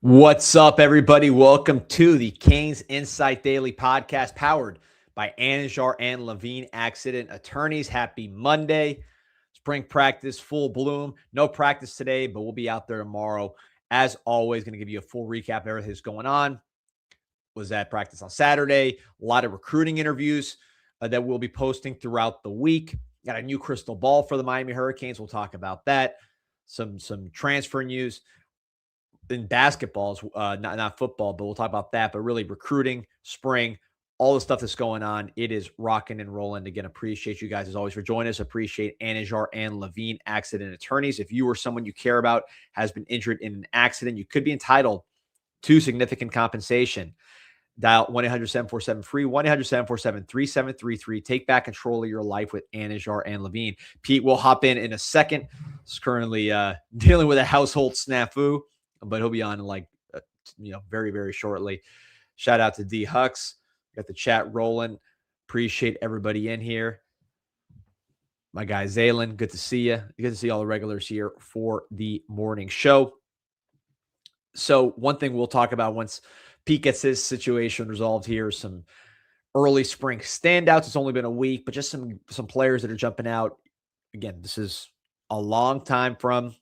What's up, everybody? Welcome to the CanesInSight Daily podcast powered by Anajar and Levine Accident Attorneys. Happy Monday. Spring practice, full bloom. No practice today, but we'll be out there tomorrow. As always, going to give you a full recap of everything that's going on. Was at practice on Saturday. A lot of recruiting interviews that we'll be posting throughout the week. Got a new crystal ball for the Miami Hurricanes. We'll talk about that. Some transfer news in basketball, not football, but we'll talk about that. But really recruiting, spring, all the stuff that's going on. It is rocking and rolling. Again, appreciate you guys as always for joining us. Appreciate Anajar and Levine Accident Attorneys. If you or someone you care about has been injured in an accident, you could be entitled to significant compensation. Dial 1-800-747-FREE, 1-800-747-3733. Take back control of your life with Anajar and Levine. Pete will hop in a second. He's currently dealing with a household snafu, but he'll be on very, very shortly. Shout out to D Hux. Got the chat rolling. Appreciate everybody in here. My guy Zaylin, good to see you. Good to see all the regulars here for the morning show. So one thing we'll talk about once Pete gets his situation resolved here, some early spring standouts. It's only been a week, but just some players that are jumping out. Again, this is a long time from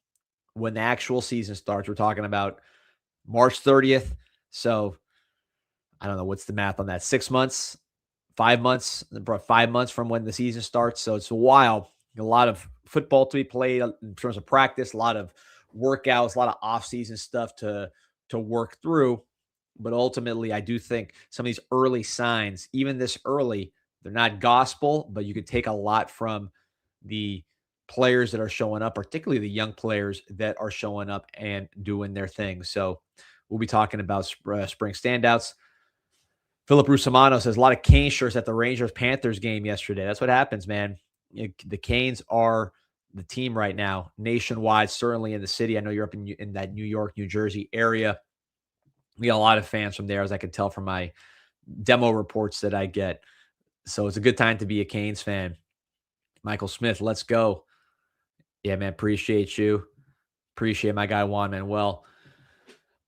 when the actual season starts. We're talking about March 30th. So I don't know what's the math on that. 6 months, 5 months, 5 months from when the season starts. So it's a while. A lot of football to be played in terms of practice, a lot of workouts, a lot of off-season stuff to work through. But ultimately, I do think some of these early signs, even this early, they're not gospel, but you could take a lot from the players that are showing up, particularly the young players that are showing up and doing their thing. So we'll be talking about spring standouts. Philip Rusamano says a lot of Canes shirts at the Rangers-Panthers game yesterday. That's what happens, man. The Canes are the team right now, nationwide, certainly in the city. I know you're up in that New York, New Jersey area. We got a lot of fans from there, as I can tell from my demo reports that I get. So it's a good time to be a Canes fan. Michael Smith, let's go. Yeah, man, appreciate you. Appreciate my guy Juan Manuel.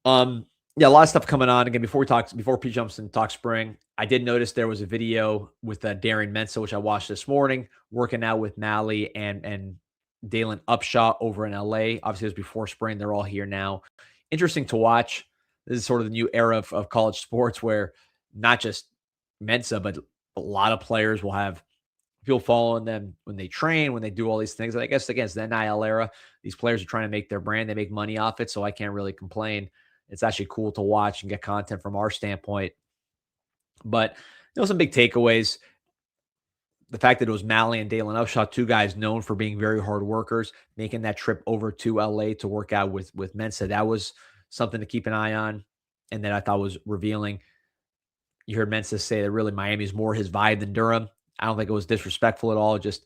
Yeah, a lot of stuff coming on. Again, before Pete jumps in talk spring, I did notice there was a video with Darren Mensah, which I watched this morning, working out with Mally and Dalen Upshaw over in LA. Obviously, it was before spring. They're all here now. Interesting to watch. This is sort of the new era of college sports where not just Mensah, but a lot of players will have people following them when they train, when they do all these things. And I guess, again, it's the NIL era. These players are trying to make their brand. They make money off it, so I can't really complain. It's actually cool to watch and get content from our standpoint. But some big takeaways. The fact that it was Mally and Dalen Upshaw, two guys known for being very hard workers, making that trip over to LA to work out with Mensah. That was something to keep an eye on, and that I thought was revealing. You heard Mensah say that really Miami is more his vibe than Durham. I don't think it was disrespectful at all. Just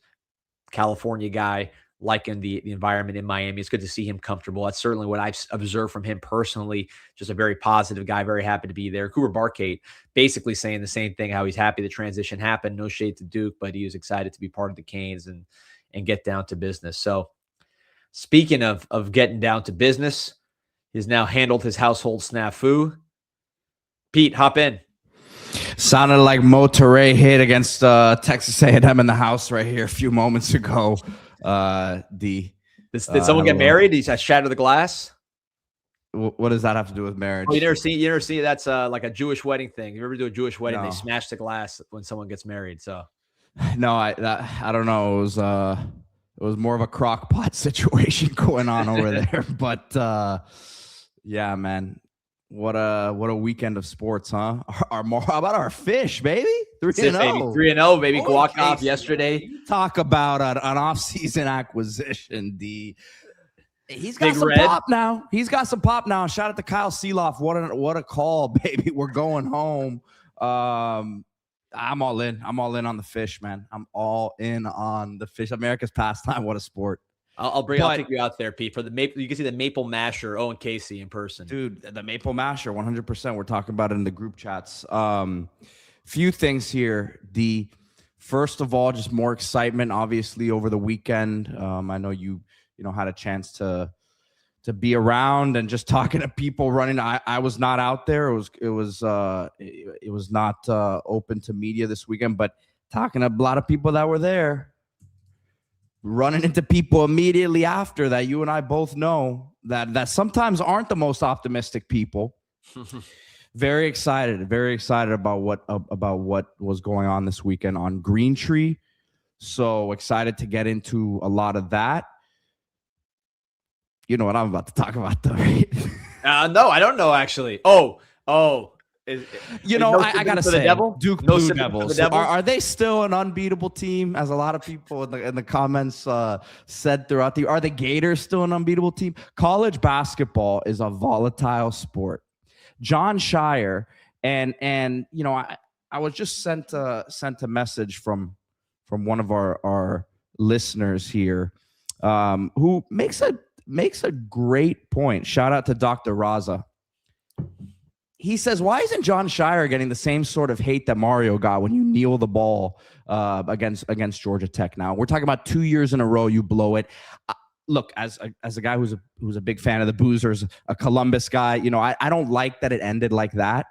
California guy liking the environment in Miami. It's good to see him comfortable. That's certainly what I've observed from him personally. Just a very positive guy, very happy to be there. Cooper Barkate basically saying the same thing, how he's happy the transition happened. No shade to Duke, but he was excited to be part of the Canes and get down to business. So speaking of getting down to business, he's now handled his household snafu. Pete, hop in. Sounded like Monterey hit against Texas A&M in the house right here a few moments ago. Did someone get married? He shattered the glass. What does that have to do with marriage? Oh, you never see that's like a Jewish wedding thing. You ever do a Jewish wedding? No. They smash the glass when someone gets married. So no, I don't know. It was more of a crock pot situation going on over there. But yeah, man. What a weekend of sports, huh? How about our fish, baby? 3-0. 3-0, baby. Guac off yesterday. Talk about an off-season acquisition. He's got Big some Red. pop now. He's got some pop now. Shout out to Kyle Seeloff. What a call, baby. We're going home. I'm all in. I'm all in on the fish, man. I'm all in on the fish. America's pastime. What a sport. I'll take you out there, Pete, for the maple. You can see the maple masher, Owen Casey in person, dude. The maple masher, 100%. We're talking about it in the group chats. Few things here. First of all, just more excitement, obviously, over the weekend. I know you had a chance to to be around and just talking to people running. I was not out there. It was not open to media this weekend, but talking to a lot of people that were there, running into people immediately after that you and I both know that sometimes aren't the most optimistic people. Very excited about what was going on this weekend on Green Tree. So excited to get into a lot of that. You know what I'm about to talk about, though, right? No, I don't know, actually. I gotta say, Duke no Blue Devils. Are they still an unbeatable team? As a lot of people in the comments said throughout are the Gators still an unbeatable team? College basketball is a volatile sport. John Shire and I was just sent a message from one of our listeners here, who makes a great point. Shout out to Dr. Raza. He says, why isn't John Shire getting the same sort of hate that Mario got when you kneel the ball against Georgia Tech? Now we're talking about 2 years in a row you blow it. Look, as a guy who's a big fan of the Boozers, a Columbus guy, I don't like that it ended like that.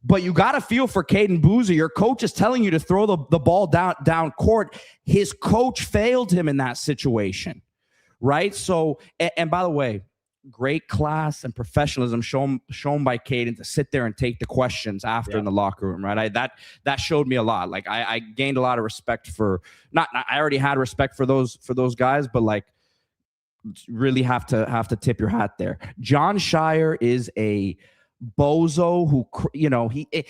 But you got to feel for Caden Boozer. Your coach is telling you to throw the ball down court. His coach failed him in that situation, right? So, and by the way, great class and professionalism shown by Caden to sit there and take the questions after in the locker room, right? That showed me a lot. Like I gained a lot of respect for I already had respect for those guys, but like really have to tip your hat there. John Shire is a bozo who,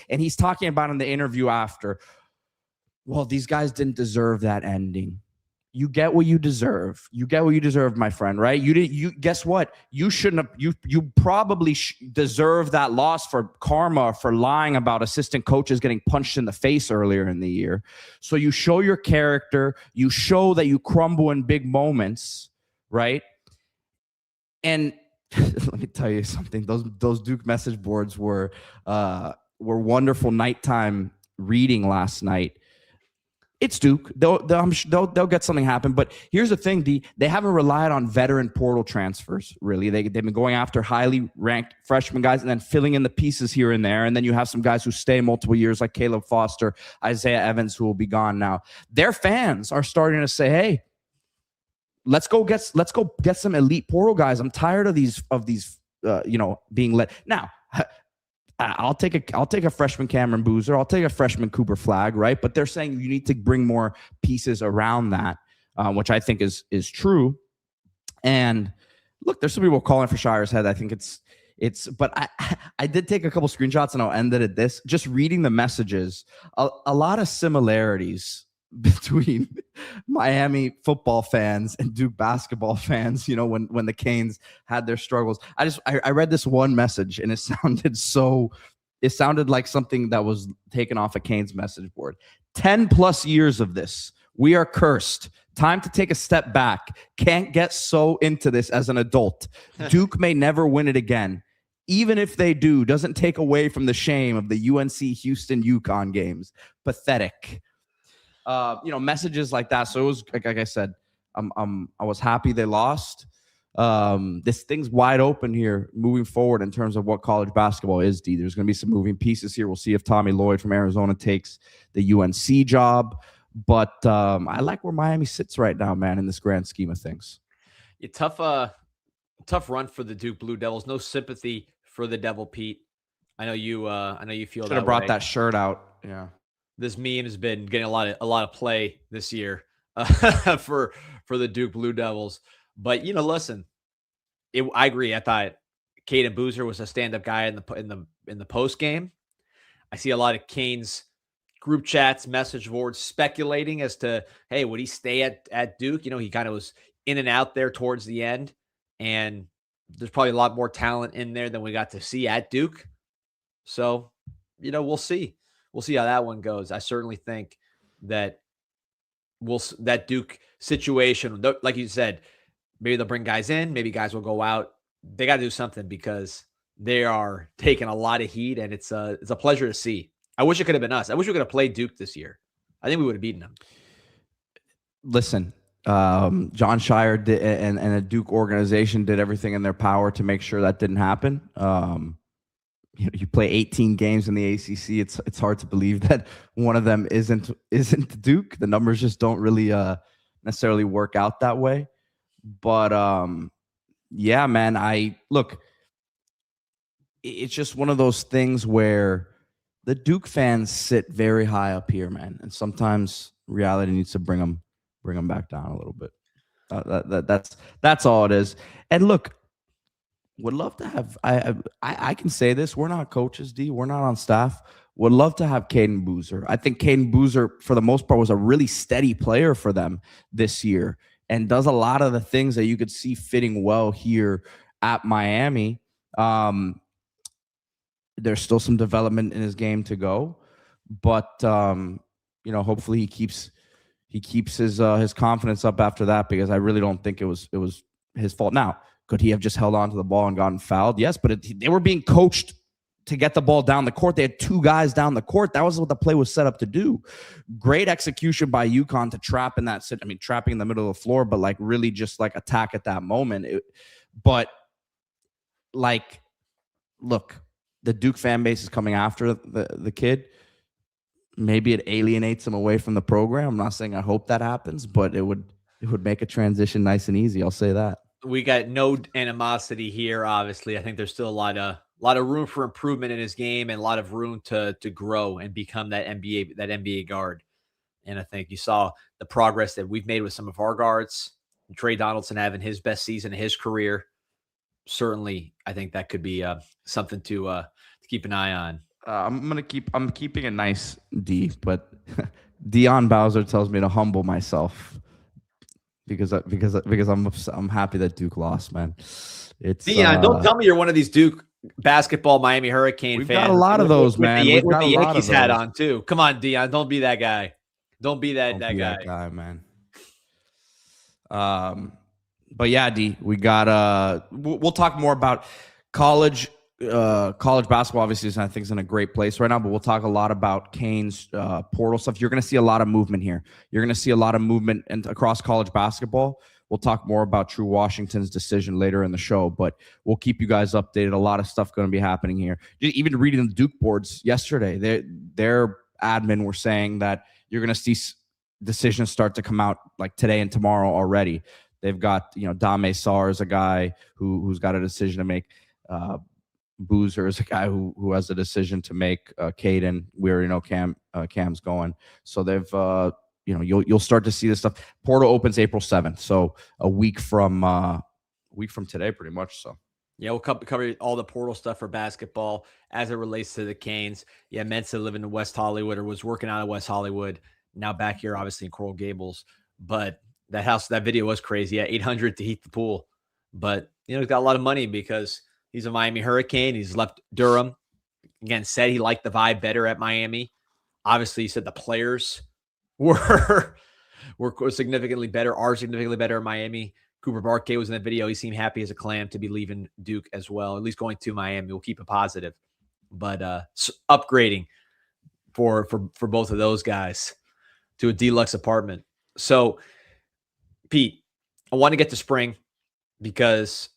he's talking about in the interview after, well, these guys didn't deserve that ending. You get what you deserve. You get what you deserve, my friend, right? You guess what? You shouldn't have, you probably deserve that loss for karma for lying about assistant coaches getting punched in the face earlier in the year. So you show your character, you show that you crumble in big moments, right? And let me tell you something. Those Duke message boards were wonderful nighttime reading last night. It's Duke. They'll get something happen. But here's the thing: they haven't relied on veteran portal transfers. Really, they've been going after highly ranked freshman guys and then filling in the pieces here and there. And then you have some guys who stay multiple years, like Caleb Foster, Isaiah Evans, who will be gone now. Their fans are starting to say, "Hey, let's go get some elite portal guys. I'm tired of these being let." Now, I'll take a freshman Cameron Boozer. I'll take a freshman Cooper Flagg, right? But they're saying you need to bring more pieces around that, which I think is true. And look, there's some people calling for Shire's head. I think it's. But I did take a couple screenshots, and I'll end it at this. Just reading the messages, a lot of similarities between Miami football fans and Duke basketball fans, when the Canes had their struggles. I read this one message and it sounded like something that was taken off a Canes message board. 10 plus years of this. We are cursed. Time to take a step back. Can't get so into this as an adult. Duke may never win it again. Even if they do, doesn't take away from the shame of the UNC Houston UConn games. Pathetic. Messages like that. So it was like I said, I was happy they lost. This thing's wide open here moving forward in terms of what college basketball is. There's going to be some moving pieces here. We'll see if Tommy Lloyd from Arizona takes the UNC job. But I like where Miami sits right now, man, in this grand scheme of things. Tough run for the Duke Blue Devils. No sympathy for the Devil Pete. I know you feel that. Should have brought that shirt out. Yeah. This meme has been getting a lot of play this year for the Duke Blue Devils. But listen, I agree. I thought Caden Boozer was a stand-up guy in the post game. I see a lot of Canes group chats, message boards speculating as to, hey, would he stay at Duke? He kind of was in and out there towards the end, and there's probably a lot more talent in there than we got to see at Duke. So, we'll see. We'll see how that one goes. I certainly think that that Duke situation, like you said, maybe they'll bring guys in, maybe guys will go out. They got to do something because they are taking a lot of heat, and it's a pleasure to see. I wish it could have been us. I wish we could have played Duke this year. I think we would have beaten them. Listen, John Shire did, and the Duke organization did everything in their power to make sure that didn't happen. You play 18 games in the ACC. It's hard to believe that one of them isn't Duke. The numbers just don't really necessarily work out that way. But yeah, man, it's just one of those things where the Duke fans sit very high up here, man, and sometimes reality needs to bring them back down a little bit. That's all it is. And look, would love to have I can say this. We're not coaches, D. We're not on staff. Would love to have Caden Boozer. I think Caden Boozer, for the most part, was a really steady player for them this year and does a lot of the things that you could see fitting well here at Miami. There's still some development in his game to go, but hopefully he keeps his confidence up after that, because I really don't think it was his fault. Now, could he have just held on to the ball and gotten fouled? Yes, but they were being coached to get the ball down the court. They had two guys down the court. That was what the play was set up to do. Great execution by UConn to trap in that trapping in the middle of the floor, but like really just like attack at that moment. Look, the Duke fan base is coming after the kid. Maybe it alienates him away from the program. I'm not saying I hope that happens, but it would make a transition nice and easy. I'll say that. We got no animosity here. Obviously, I think there's still a lot of room for improvement in his game and a lot of room to grow and become that NBA guard. And I think you saw the progress that we've made with some of our guards. Trey Donaldson having his best season of his career. Certainly, I think that could be something to keep an eye on. I'm keeping it nice, D, but Deion Bowser tells me to humble myself because I'm happy that Duke lost, man. It's Deion, don't tell me you're one of these Duke basketball Miami Hurricane we've fans. We've got a lot of those, man. With the Yankees hat on too. Come on, Deion, don't be that guy. Don't be that guy. That guy, man. But yeah, D, we got we'll talk more about college basketball. Obviously, I think is in a great place right now, but we'll talk a lot about Canes portal stuff. You're going to see a lot of movement here. You're going to see a lot of movement across college basketball. We'll talk more about Tru Washington's decision later in the show, but we'll keep you guys updated. A lot of stuff going to be happening here. Even reading the Duke boards yesterday, their admin were saying that you're going to see decisions start to come out like today and tomorrow already. They've got, Dame Sarr is a guy who's got a decision to make. Boozer is a guy who has a decision to make. Caden, we already know Cam's going. So they've, you'll start to see this stuff. Portal opens April 7th, so a week from today, pretty much. So yeah, we'll cover all the portal stuff for basketball as it relates to the Canes. Yeah, Mensa living in West Hollywood or was working out of West Hollywood. Now back here, obviously in Coral Gables, but that video was crazy. Yeah, $800 to heat the pool, but he's got a lot of money because he's a Miami Hurricane. He's left Durham. Again, said he liked the vibe better at Miami. Obviously, he said the players were significantly better, are significantly better in Miami. Cooper Barkay was in that video. He seemed happy as a clam to be leaving Duke as well, at least going to Miami. We'll keep it positive. But upgrading for both of those guys to a deluxe apartment. So, Pete, I want to get to spring because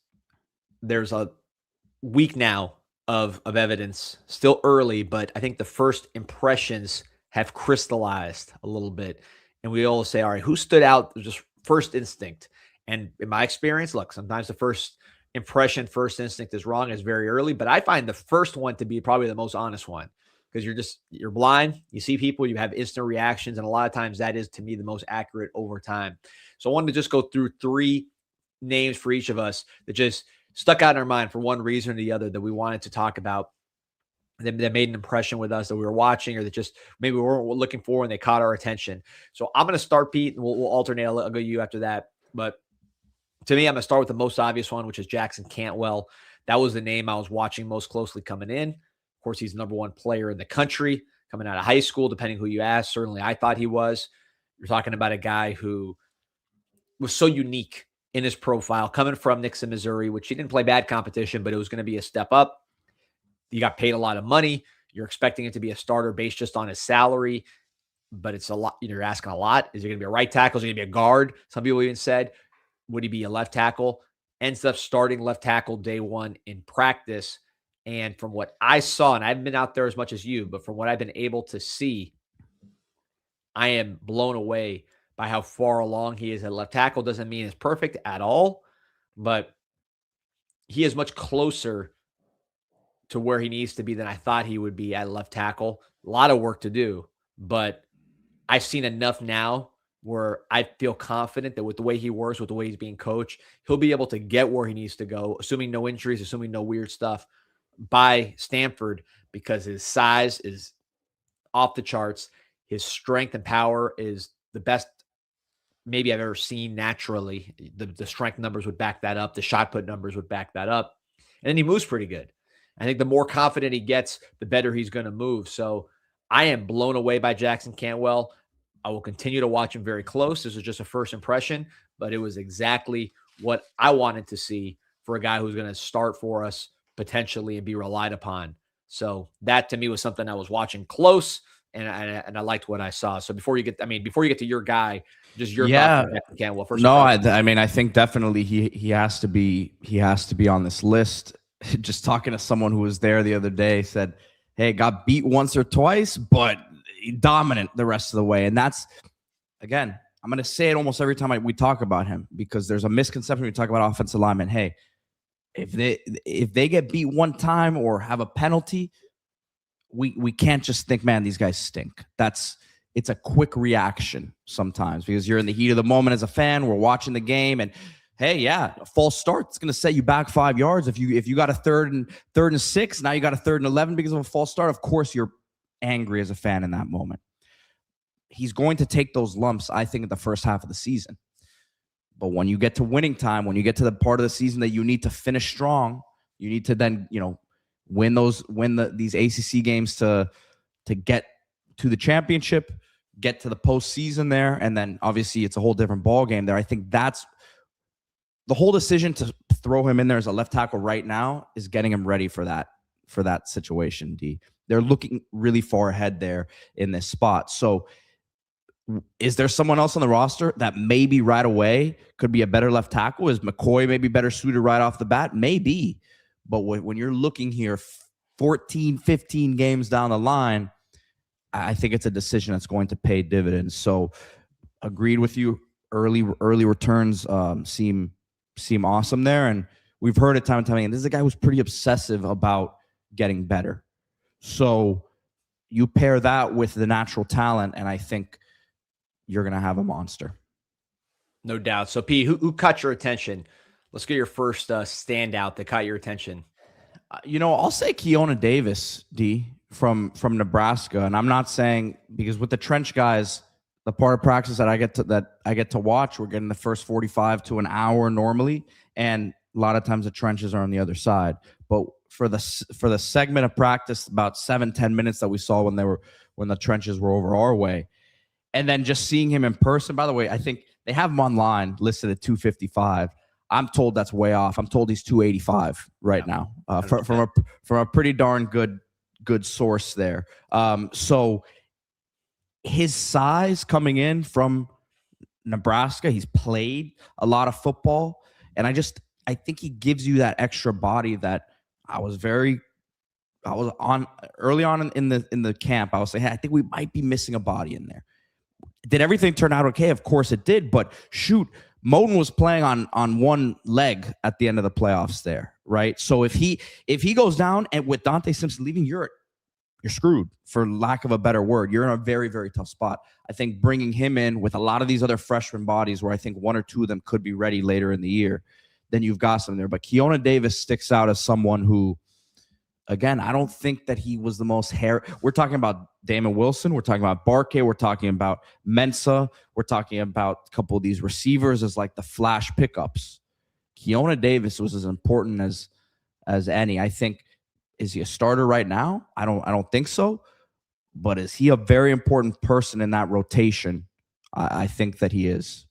there's a week now of evidence, still early, but I think the first impressions have crystallized a little bit. And we all say, all right, who stood out? Just first instinct. And in my experience, look, sometimes the first impression, first instinct is wrong, is very early, but I find the first one to be probably the most honest one because you're blind, you see people, you have instant reactions. And a lot of times that is, to me, the most accurate over time. So I wanted to just go through 3 names for each of us that just stuck out in our mind for one reason or the other that we wanted to talk about, that made an impression with us, that we were watching, or that just maybe we weren't looking for and they caught our attention. So I'm going to start, Pete, and we'll alternate. I'll go you after that. But to me, I'm going to start with the most obvious one, which is Jackson Cantwell. That was the name I was watching most closely coming in. Of course, he's the number 1 player in the country coming out of high school, depending who you ask. Certainly, I thought he was. You're talking about a guy who was so unique in his profile, coming from Nixon, Missouri, which he didn't play bad competition, but it was going to be a step up. You got paid a lot of money. You're expecting it to be a starter based just on his salary. but it's a lot. You're asking a lot. Is he going to be a right tackle? Is he going to be a guard? Some people even said, would he be a left tackle? Ends up starting left tackle day one in practice. And from what I saw, and I haven't been out there as much as you, but from what I've been able to see, I am blown away by how far along he is at left tackle. Doesn't mean it's perfect at all, but he is much closer to where he needs to be than I thought he would be at left tackle. A lot of work to do, but I've seen enough now where I feel confident that with the way he works, with the way he's being coached, he'll be able to get where he needs to go, assuming no injuries, assuming no weird stuff, by Stanford, because his size is off the charts. His strength and power is the best maybe I've ever seen naturally. The strength numbers would back that up. The shot put numbers would back that up. And then he moves pretty good. I think the more confident he gets, the better he's going to move. So I am blown away by Jackson Cantwell. I will continue to watch him very close. This was just a first impression, but it was exactly what I wanted to see for a guy who's going to start for us potentially and be relied upon. So that to me was something I was watching close, and I liked what I saw. So before you get to your guy, just your thoughts on Jackson Cantwell first. No, I mean, I think definitely he has to be on this list. Just talking to someone who was there the other day said, hey, got beat once or twice, but dominant the rest of the way. And that's, again, I'm going to say it almost every time we talk about him, because there's a misconception when we talk about offensive linemen. Hey, if they get beat one time or have a penalty, we can't just think, man, these guys stink. It's a quick reaction sometimes because you're in the heat of the moment as a fan. We're watching the game, and hey, yeah, a false start, it's going to set you back 5 yards. If you got a third and 6, now you got a 3rd and 11 because of a false start. Of course, you're angry as a fan in that moment. He's going to take those lumps, I think, in the first half of the season. But when you get to winning time, when you get to the part of the season that you need to finish strong, you need to then, win these ACC games to get to the championship, get to the postseason there, and then obviously it's a whole different ball game there. I think that's the whole decision to throw him in there as a left tackle right now is getting him ready for that situation. D. They're looking really far ahead there in this spot. So is there someone else on the roster that maybe right away could be a better left tackle? Is McCoy maybe better suited right off the bat? Maybe. But when you're looking here 14, 15 games down the line, I think it's a decision that's going to pay dividends. So agreed with you. Early returns seem awesome there. And we've heard it time and time again. This is a guy who's pretty obsessive about getting better. So you pair that with the natural talent, and I think you're going to have a monster. No doubt. So, P, who caught your attention? Let's get your first standout that caught your attention. I'll say Keona Davis, D, from Nebraska. And I'm not saying, because with the trench guys, the part of practice that I get to watch, we're getting the first 45 to an hour normally, and a lot of times the trenches are on the other side. But for the segment of practice, about 7-10 minutes that we saw when the trenches were over our way, and then just seeing him in person. By the way, I think they have him online listed at 255. I'm told that's way off. I'm told he's 285 right now from a pretty darn good source there. So his size coming in from Nebraska, he's played a lot of football, and I think he gives you that extra body that I was on early on in the camp. I was saying, hey, I think we might be missing a body in there. Did everything turn out okay? Of course it did, but shoot, Moden was playing on one leg at the end of the playoffs there, right? So if he goes down, and with Dante Simpson leaving, you're screwed, for lack of a better word. You're in a very, very tough spot. I think bringing him in with a lot of these other freshman bodies, where I think 1 or 2 of them could be ready later in the year, then you've got some there. But Keona Davis sticks out as someone who, again, I don't think that he was the most We're talking about Damon Wilson. We're talking about Barkay. We're talking about Mensah. We're talking about a couple of these receivers as like the flash pickups. Keona Davis was as important as any. I think, is he a starter right now? I don't think so. But is he a very important person in that rotation? I think that he is.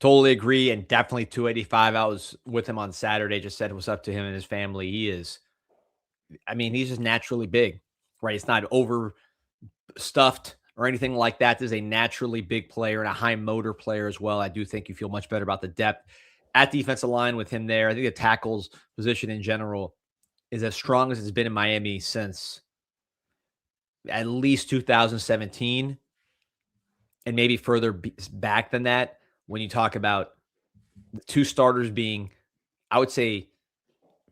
Totally agree, and definitely 285. I was with him on Saturday, just said what's up to him and his family. He's just naturally big, right? It's not overstuffed or anything like that. There's a naturally big player and a high motor player as well. I do think you feel much better about the depth at defensive line with him there. I think the tackles position in general is as strong as it's been in Miami since at least 2017, and maybe further back than that. When you talk about the two starters being, I would say,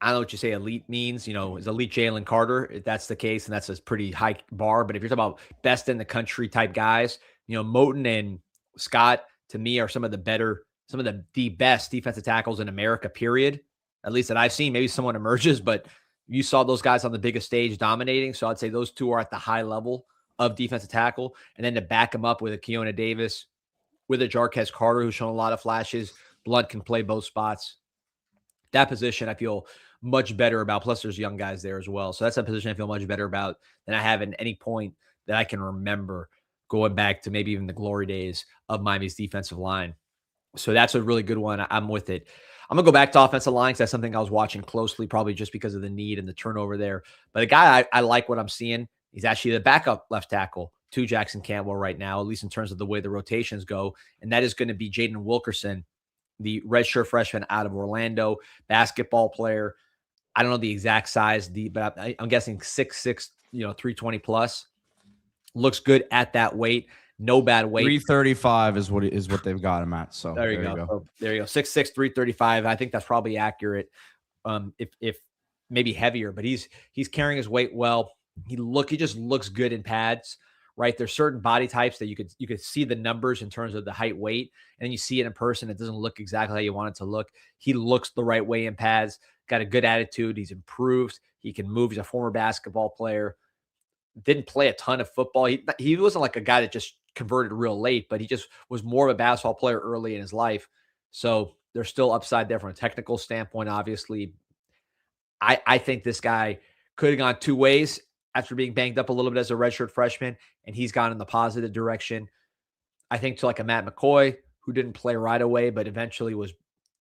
I don't know what you say elite means, is elite Jalen Carter, if that's the case, and that's a pretty high bar. But if you're talking about best in the country type guys, Moten and Scott, to me, are some of the best defensive tackles in America, period. At least that I've seen. Maybe someone emerges, but you saw those guys on the biggest stage dominating. So I'd say those two are at the high level of defensive tackle. And then to back them up with a Keona Davis, with a Jarquez Carter, who's shown a lot of flashes. Blunt can play both spots. That position I feel much better about. Plus, there's young guys there as well. So that's a position I feel much better about than I have at any point that I can remember going back to maybe even the glory days of Miami's defensive line. So that's a really good one. I'm with it. I'm going to go back to offensive line because that's something I was watching closely, probably just because of the need and the turnover there. But a guy I like what I'm seeing. He's actually the backup left tackle to Jackson Cantwell right now, at least in terms of the way the rotations go. And that is going to be Jaden Wilkerson, the redshirt freshman out of Orlando, basketball player. I don't know the exact size, but I'm guessing 6'6", 320 plus. Looks good at that weight. No bad weight. 335 is what they've got him at. So there you go. So there you go. 6'6", 335. I think that's probably accurate. If maybe heavier, but he's carrying his weight well. He just looks good in pads, right? There's certain body types that you could see the numbers in terms of the height, weight, and then you see it in person. It doesn't look exactly how you want it to look. He looks the right way in pads. Got a good attitude. He's improved. He can move. He's a former basketball player. Didn't play a ton of football. He wasn't like a guy that just converted real late, but he just was more of a basketball player early in his life. So there's still upside there from a technical standpoint, obviously. I think this guy could have gone two ways after being banged up a little bit as a redshirt freshman, and he's gone in the positive direction. I think to like a Matt McCoy, who didn't play right away, but eventually was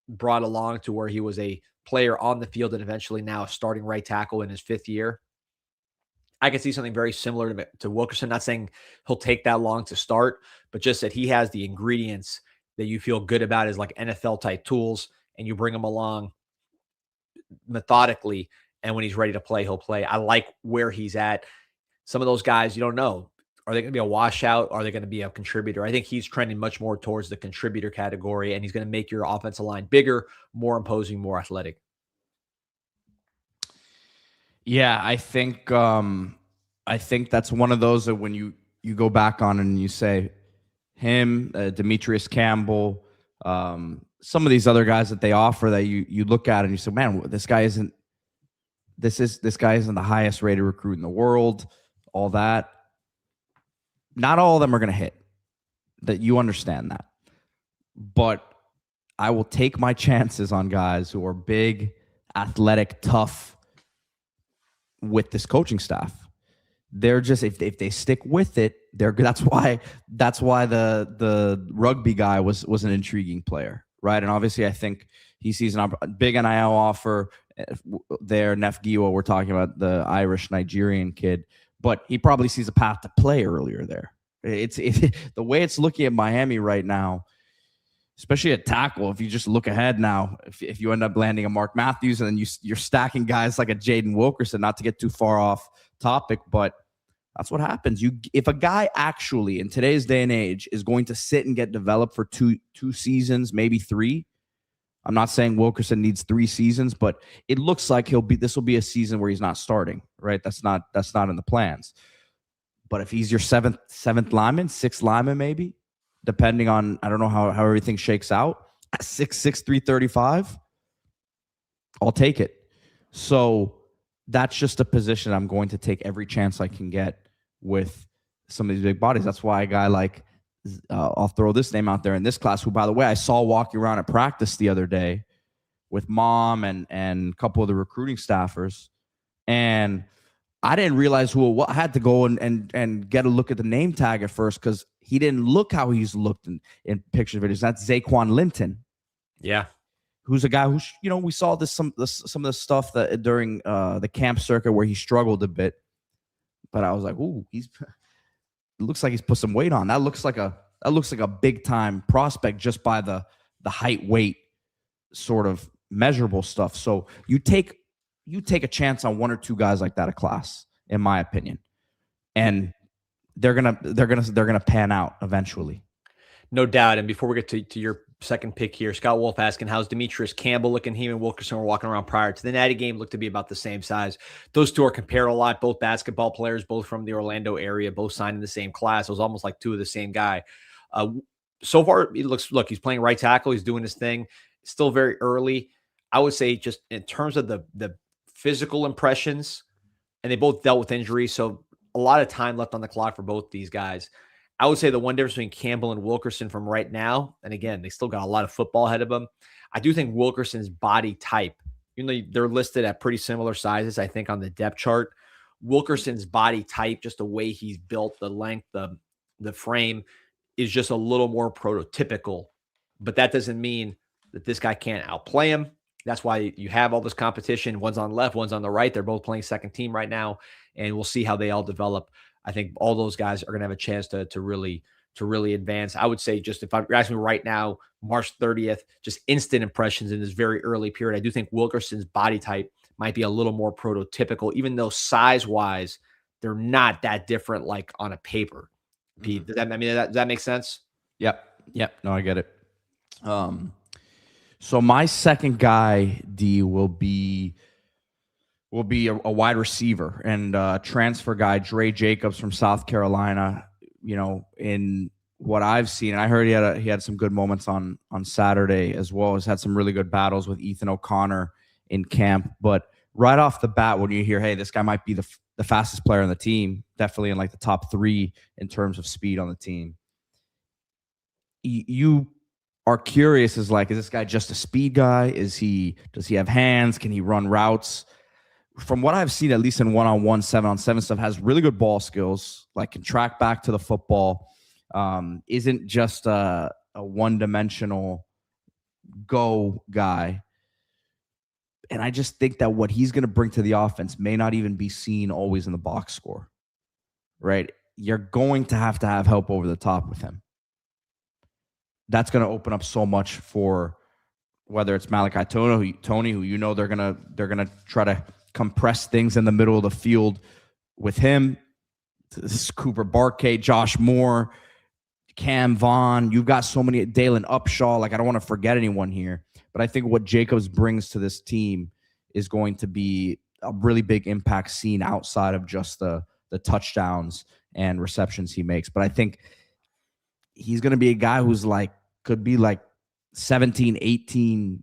brought along to where he was a player on the field and eventually now a starting right tackle in his fifth year. I can see something very similar to Wilkerson. Not saying he'll take that long to start, but just that he has the ingredients that you feel good about as like NFL type tools, and you bring him along methodically, and when he's ready to play, he'll play. I like where he's at. Some of those guys, you don't know. Are they going to be a washout? Are they going to be a contributor? I think he's trending much more towards the contributor category, and he's going to make your offensive line bigger, more imposing, more athletic. Yeah, I think that's one of those that when you go back on and you say him, Demetrius Campbell, some of these other guys that they offer that you look at and you say, man, this guy isn't the highest rated recruit in the world, all that. Not all of them are going to hit. That you understand that. But I will take my chances on guys who are big, athletic, tough with this coaching staff. They're just if they stick with it, they're good. That's why the rugby guy was an intriguing player, right? And obviously, I think he sees a big NIL offer there. Nef Giwa, we're talking about the Irish Nigerian kid, but he probably sees a path to play earlier there. It's the way it's looking at Miami right now, especially at tackle. If you just look ahead now, if you end up landing a Mark Matthews and then you're stacking guys like a Jaden Wilkerson, not to get too far off topic, but that's what happens. If a guy actually in today's day and age is going to sit and get developed for two seasons, maybe three. I'm not saying Wilkerson needs 3 seasons, but it looks like this will be a season where he's not starting, right? That's not in the plans. But if he's your seventh lineman, 6th lineman, maybe, depending on, I don't know how everything shakes out, at 6'6", 335, I'll take it. So that's just a position I'm going to take every chance I can get with some of these big bodies. That's why a guy like, I'll throw this name out there in this class, who, by the way, I saw walking around at practice the other day with mom and a couple of the recruiting staffers. And I didn't realize who it was. I had to go and get a look at the name tag at first because he didn't look how he's looked in picture videos. That's Zaquan Linton. Yeah. Who's a guy who, we saw some of the stuff that during the camp circuit where he struggled a bit. But I was like, ooh, looks like he's put some weight on. That looks like a big time prospect just by the height, weight, sort of measurable stuff. So you take a chance on one or two guys like that a class, in my opinion, and they're gonna pan out eventually. No doubt. And before we get to your second pick here, Scott Wolf asking, how's Demetrius Campbell looking? He and Wilkerson were walking around prior to the Natty game, looked to be about the same size. Those two are compared a lot, both basketball players, both from the Orlando area, both signed in the same class. It was almost like two of the same guy. So far, look, he's playing right tackle. He's doing his thing. Still very early. I would say just in terms of the physical impressions, and they both dealt with injuries, so a lot of time left on the clock for both these guys. I would say the one difference between Campbell and Wilkerson from right now, and again, they still got a lot of football ahead of them. I do think Wilkerson's body type, even though they're listed at pretty similar sizes, I think on the depth chart, Wilkerson's body type, just the way he's built, the length, the frame, is just a little more prototypical. But that doesn't mean that this guy can't outplay him. That's why you have all this competition. One's on the left, one's on the right. They're both playing second team right now, and we'll see how they all develop. I think all those guys are going to have a chance to really advance. I would say, just if you're asking me right now, March 30th, just instant impressions in this very early period. I do think Wilkerson's body type might be a little more prototypical, even though size-wise, they're not that different like on a paper. Pete, does that make sense? Yep. No, I get it. So my second guy, D, will be a wide receiver and transfer guy, Dre Jacobs from South Carolina. You know, in what I've seen, and I heard he had some good moments on Saturday as well. Has had some really good battles with Ethan O'Connor in camp. But right off the bat, when you hear, hey, this guy might be the fastest player on the team, definitely in like the top 3 in terms of speed on the team, you are curious, is this guy just a speed guy? Does he have hands? Can he run routes? From what I've seen, at least in 1-on-1, 7-on-7 stuff, has really good ball skills, like can track back to the football, isn't just a one-dimensional go guy. And I just think that what he's going to bring to the offense may not even be seen always in the box score, right? You're going to have help over the top with him. That's going to open up so much for whether it's Malachi Tony, who you know they're gonna try to compress things in the middle of the field with him. This is Cooper Barkay, Josh Moore, Cam Vaughn. You've got so many, Dalen Upshaw. Like, I don't want to forget anyone here, but I think what Jacobs brings to this team is going to be a really big impact seen outside of just the touchdowns and receptions he makes. But I think he's going to be a guy who's could be 17, 18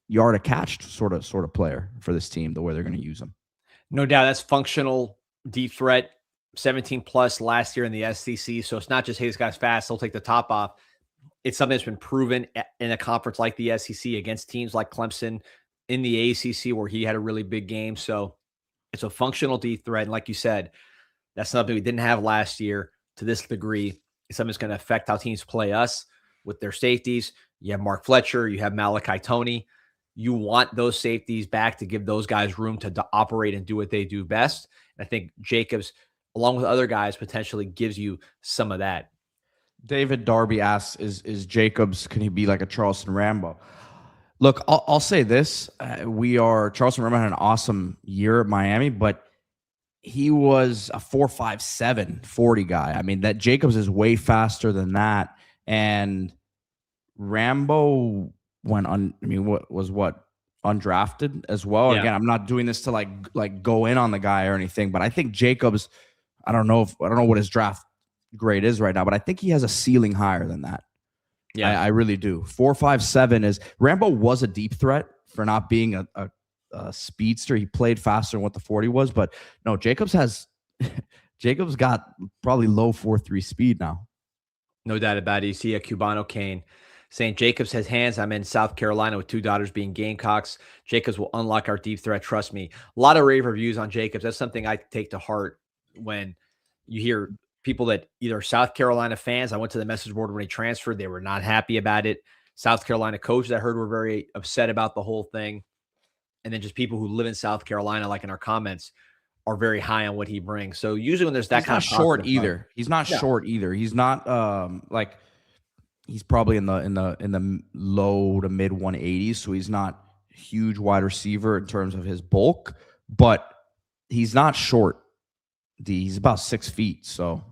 yard a catch sort of player for this team, the way they're going to use him. No doubt. That's functional deep threat, 17 plus last year in the SEC. So it's not just, hey, this guy's fast, he'll take the top off. It's something that's been proven in a conference like the SEC against teams like Clemson, in the ACC, where he had a really big game. So it's a functional deep threat. And like you said, that's something we didn't have last year to this degree. It's something that's going to affect how teams play us with their safeties. You have Mark Fletcher, you have Malachi Tony. You want those safeties back to give those guys room to operate and do what they do best. And I think Jacobs, along with other guys, potentially gives you some of that. David Darby asks, is Jacobs, can he be like a Charleston Rambo? Look, I'll say this. Charleston Rambo had an awesome year at Miami, but he was a 4.57 40 guy. I mean, that Jacobs is way faster than that. And Rambo went undrafted as well. Yeah. Again, I'm not doing this to like go in on the guy or anything, but I think Jacobs, I don't know what his draft grade is right now, but I think he has a ceiling higher than that. Yeah, I really do. 4.57 is, Rambo was a deep threat for not being a speedster. He played faster than what the 40 was, but no, Jacobs got probably low 4.3 speed now. No doubt about it. You see a Cubano Kane saying Jacobs has hands. I'm in South Carolina with 2 daughters being Gamecocks. Jacobs will unlock our deep threat. Trust me. A lot of rave reviews on Jacobs. That's something I take to heart when you hear people that either South Carolina fans. I went to the message board when he transferred. They were not happy about it. South Carolina coaches I heard were very upset about the whole thing. And then just people who live in South Carolina, like in our comments, are very high on what he brings. So usually when there's that He's kind not of short positive buzz- either. He's not No. short either. He's not like he's probably in the low to mid 180s, so he's not huge wide receiver in terms of his bulk, but he's not short. He's about 6 feet, so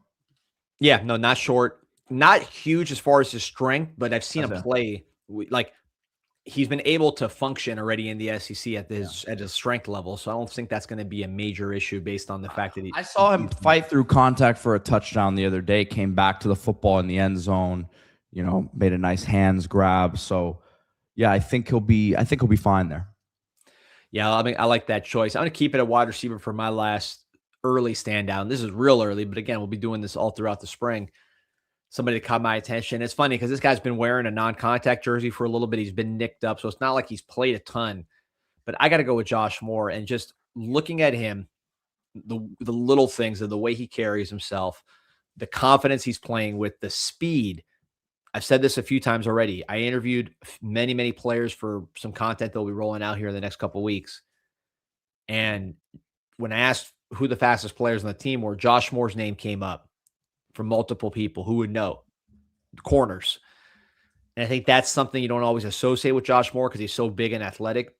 Yeah, no, not short, not huge as far as his strength, but I've seen him That's it. play like he's been able to function already in the SEC at his strength level. So I don't think that's going to be a major issue based on the fact that I saw him fight through contact for a touchdown the other day, came back to the football in the end zone, made a nice hands grab. So yeah, I think he'll be fine there. Yeah, I mean, I like that choice. I'm going to keep it a wide receiver for my last early standout. And this is real early, but again, we'll be doing this all throughout the spring. Somebody caught my attention. It's funny because this guy's been wearing a non-contact jersey for a little bit. He's been nicked up, so it's not like he's played a ton. But I got to go with Josh Moore. And just looking at him, the little things and the way he carries himself, the confidence he's playing with, the speed. I've said this a few times already. I interviewed many, many players for some content that will be rolling out here in the next couple of weeks. And when I asked who the fastest players on the team were, Josh Moore's name came up from multiple people who would know. Corners. And I think that's something you don't always associate with Josh Moore because he's so big and athletic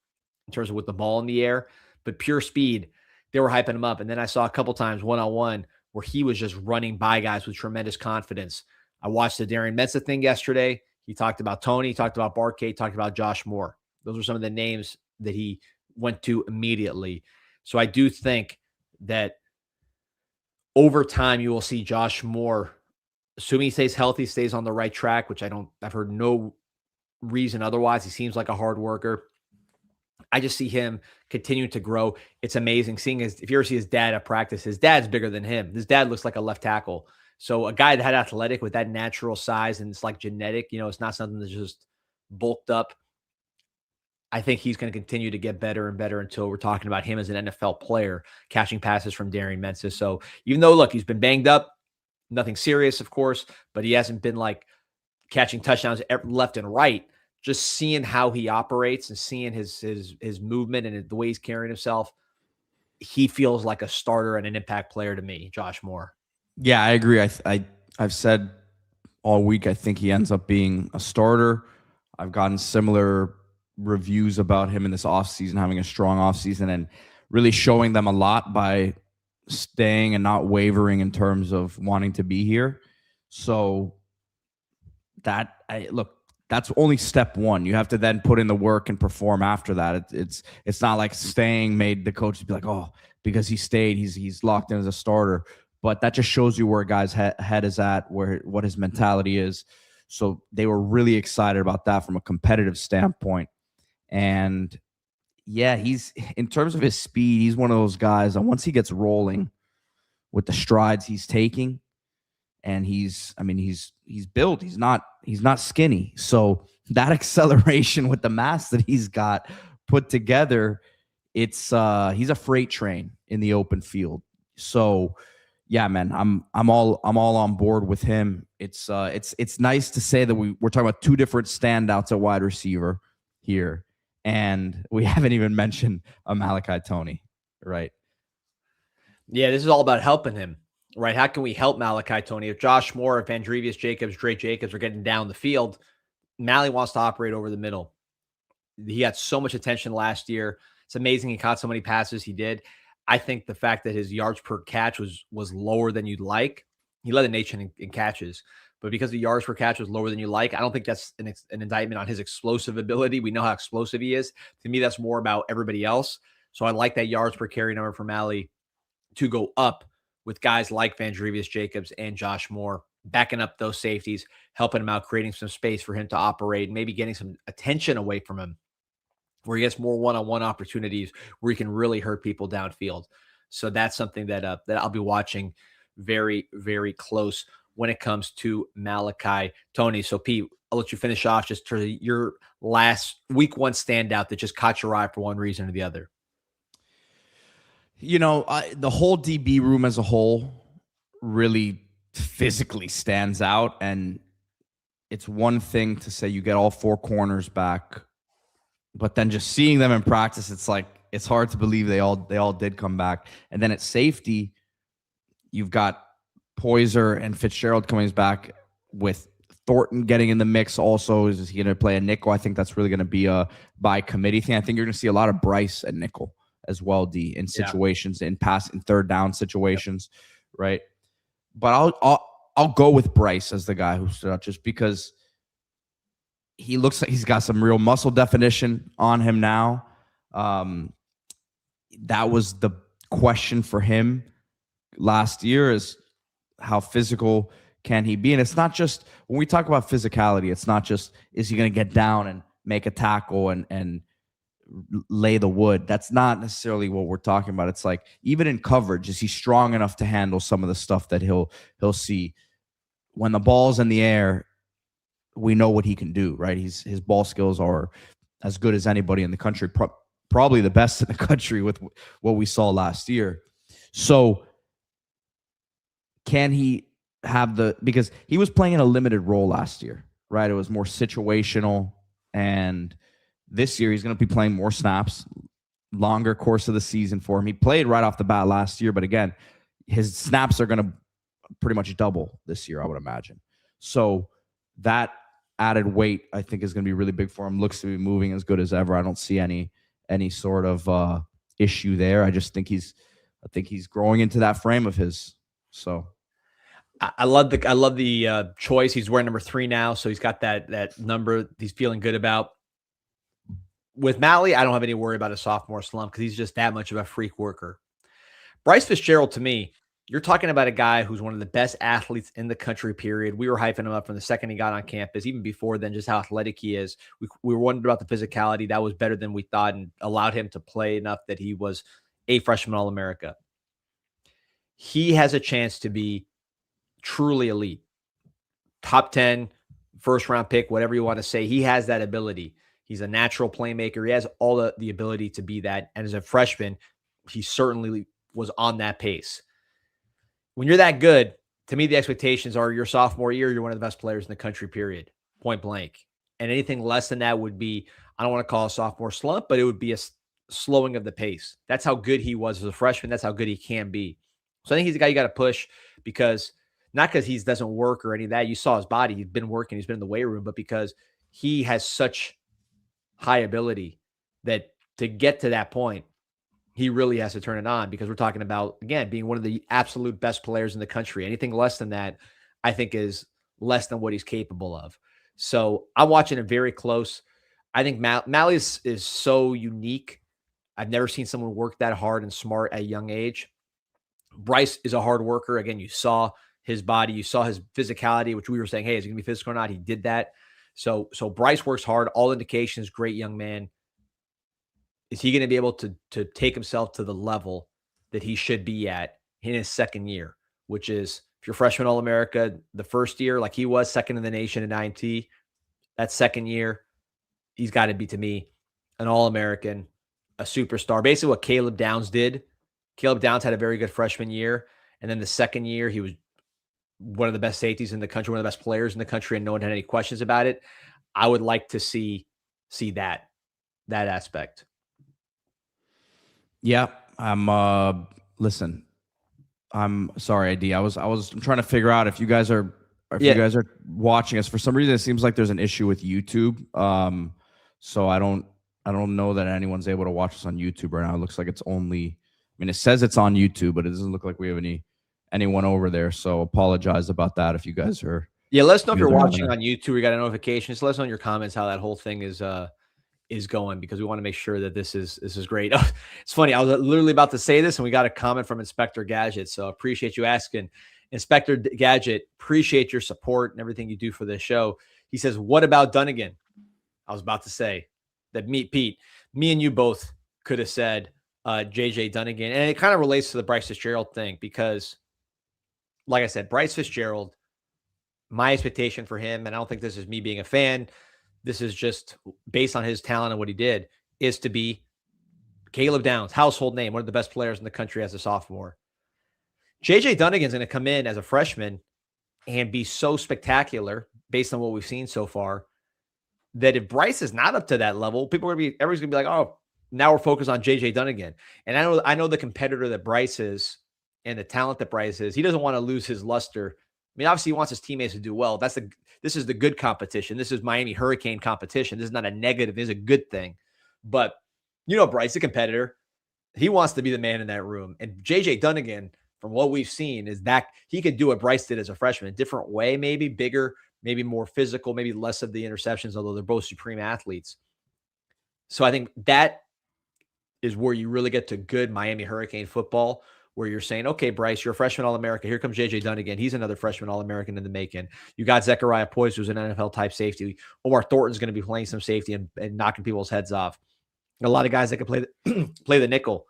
in terms of with the ball in the air. But pure speed, they were hyping him up. And then I saw a couple times one-on-one where he was just running by guys with tremendous confidence. I watched the Darren Mensah thing yesterday. He talked about Tony, he talked about Barkay, talked about Josh Moore. Those were some of the names that he went to immediately. So I do think that over time you will see Josh Moore, assuming he stays healthy, stays on the right track, which I've heard no reason otherwise. He seems like a hard worker. I just see him continuing to grow. It's amazing seeing if you ever see his dad at practice, his dad's bigger than him. His dad looks like a left tackle. So a guy that athletic with that natural size and it's like genetic, it's not something that's just bulked up. I think he's going to continue to get better and better until we're talking about him as an NFL player, catching passes from Darren Mensah. So even though, look, he's been banged up, nothing serious, of course, but he hasn't been like catching touchdowns left and right. Just seeing how he operates and seeing his movement and the way he's carrying himself, he feels like a starter and an impact player to me, Josh Moore. Yeah, I agree. I've said all week I think he ends up being a starter. I've gotten similar reviews about him in this offseason, having a strong offseason and really showing them a lot by staying and not wavering in terms of wanting to be here. So that's only step one. You have to then put in the work and perform after that. It's not like staying made the coaches be like, oh, because he stayed, he's locked in as a starter. But that just shows you where a guy's head is at, what his mentality is. So they were really excited about that from a competitive standpoint. And yeah, he's in terms of his speed, he's one of those guys that once he gets rolling with the strides he's taking, and he's built, he's not skinny. So that acceleration with the mass that he's got put together, he's a freight train in the open field. So yeah, man, I'm all on board with him. It's nice to say that we're talking about two different standouts at wide receiver here, and we haven't even mentioned Malachi Toney, right? Yeah, this is all about helping him, right? How can we help Malachi Toney? If Josh Moore, if Andrevius Jacobs, Drake Jacobs are getting down the field, Mally wants to operate over the middle. He got so much attention last year. It's amazing he caught so many passes he did. I think the fact that his yards per catch was lower than you'd like, he led the nation in catches, but because the yards per catch was lower than you like, I don't think that's an indictment on his explosive ability. We know how explosive he is. To me, that's more about everybody else. So I like that yards per carry number for Mally to go up with guys like Vandrevius Jacobs and Josh Moore, backing up those safeties, helping him out, creating some space for him to operate, maybe getting some attention away from him, where he gets more one-on-one opportunities where he can really hurt people downfield. So that's something that I'll be watching very, very close when it comes to Malachi Toney. So Pete, I'll let you finish off just to your last week one standout that just caught your eye for one reason or the other. The whole DB room as a whole really physically stands out. And it's one thing to say you get all four corners back, but then just seeing them in practice, it's like it's hard to believe they all did come back. And then at safety, you've got Poyser and Fitzgerald coming back, with Thornton getting in the mix. Also, is he going to play a nickel? I think that's really going to be a by committee thing. I think you're going to see a lot of Bryce at nickel as well, D, in situations, in third down situations, right? But I'll go with Bryce as the guy who stood out, just because he looks like he's got some real muscle definition on him now. That was the question for him last year, is how physical can he be? And it's not just, when we talk about physicality, it's not just, is he going to get down and make a tackle and lay the wood? That's not necessarily what we're talking about. It's like, even in coverage, is he strong enough to handle some of the stuff that he'll see? When the ball's in the air, we know what he can do, right? His ball skills are as good as anybody in the country, probably the best in the country with what we saw last year. So can he have because he was playing in a limited role last year, right? It was more situational, and this year he's going to be playing more snaps, longer course of the season for him. He played right off the bat last year, but again, his snaps are going to pretty much double this year, I would imagine. So that added weight, I think, is going to be really big for him. Looks to be moving as good as ever. I don't see any sort of issue there. I think he's growing into that frame of his. So I love the choice. He's wearing number 3 now, so he's got that number he's feeling good about. With Malley, I don't have any worry about a sophomore slump because he's just that much of a freak worker. Bryce Fitzgerald, to me, you're talking about a guy who's one of the best athletes in the country, period. We were hyping him up from the second he got on campus, even before then, just how athletic he is. We were wondering about the physicality. That was better than we thought and allowed him to play enough that he was a freshman All-America. He has a chance to be truly elite. Top 10, first-round pick, whatever you want to say. He has that ability. He's a natural playmaker. He has all the ability to be that. And as a freshman, he certainly was on that pace. When you're that good, to me, the expectations are your sophomore year, you're one of the best players in the country, period, point blank. And anything less than that would be, I don't want to call a sophomore slump, but it would be a slowing of the pace. That's how good he was as a freshman. That's how good he can be. So I think he's a guy you got to push, because not because he doesn't work or any of that. You saw his body. He's been working. He's been in the weight room, but because he has such high ability that to get to that point, he really has to turn it on, because we're talking about, again, being one of the absolute best players in the country. Anything less than that, I think, is less than what he's capable of. So I'm watching it very close. I think Malley is so unique. I've never seen someone work that hard and smart at a young age. Bryce is a hard worker. Again, you saw his body, you saw his physicality, which we were saying, hey, is he going to be physical or not? He did that. So Bryce works hard. All indications, great young man. Is he going to be able to take himself to the level that he should be at in his second year, which is, if you're freshman All-America the first year, like he was, second in the nation in IMT, that second year, he's got to be, to me, an All-American, a superstar. Basically what Caleb Downs did. Caleb Downs had a very good freshman year, and then the second year, he was one of the best safeties in the country, one of the best players in the country, and no one had any questions about it. I would like to see that aspect. Yeah, listen, I'm sorry, ID. I'm trying to figure out if you guys are you guys are watching us. For some reason, it seems like there's an issue with YouTube. So I don't know that anyone's able to watch us on YouTube right now. It looks like it's only, I mean, it says it's on YouTube, but it doesn't look like we have anyone over there. So apologize about that if you guys are. Yeah, let us know if you're watching on YouTube. We got a notification. Just let us know in your comments how that whole thing is going, because we want to make sure that this is great. It's funny. I was literally about to say this, and we got a comment from Inspector Gadget. So appreciate you asking. Inspector Gadget, appreciate your support and everything you do for this show. He says, what about Dunigan? I was about to say that me and you both could have said JJ Dunigan. And it kind of relates to the Bryce Fitzgerald thing, because like I said, Bryce Fitzgerald, my expectation for him, and I don't think this is me being a fan, this is just based on his talent and what he did, is to be Caleb Downs, household name, one of the best players in the country as a sophomore. JJ Dunigan's going to come in as a freshman and be so spectacular based on what we've seen so far that if Bryce is not up to that level, everybody's going to be like, oh, now we're focused on JJ Dunigan. And I know the competitor that Bryce is and the talent that Bryce is. He doesn't want to lose his luster. I mean, obviously he wants his teammates to do well. This is the good competition. This is Miami Hurricane competition. This is not a negative. This is a good thing. But Bryce, the competitor, he wants to be the man in that room. And JJ Dunigan, from what we've seen, is that he could do what Bryce did as a freshman, a different way, maybe bigger, maybe more physical, maybe less of the interceptions, although they're both supreme athletes. So I think that is where you really get to good Miami Hurricane football, where you're saying, okay, Bryce, you're a freshman All-America. Here comes JJ Dunigan. He's another freshman All-American in the making. You got Zechariah Poyce, who's an NFL-type safety. Omar Thornton's going to be playing some safety and knocking people's heads off. A lot of guys that can play the nickel.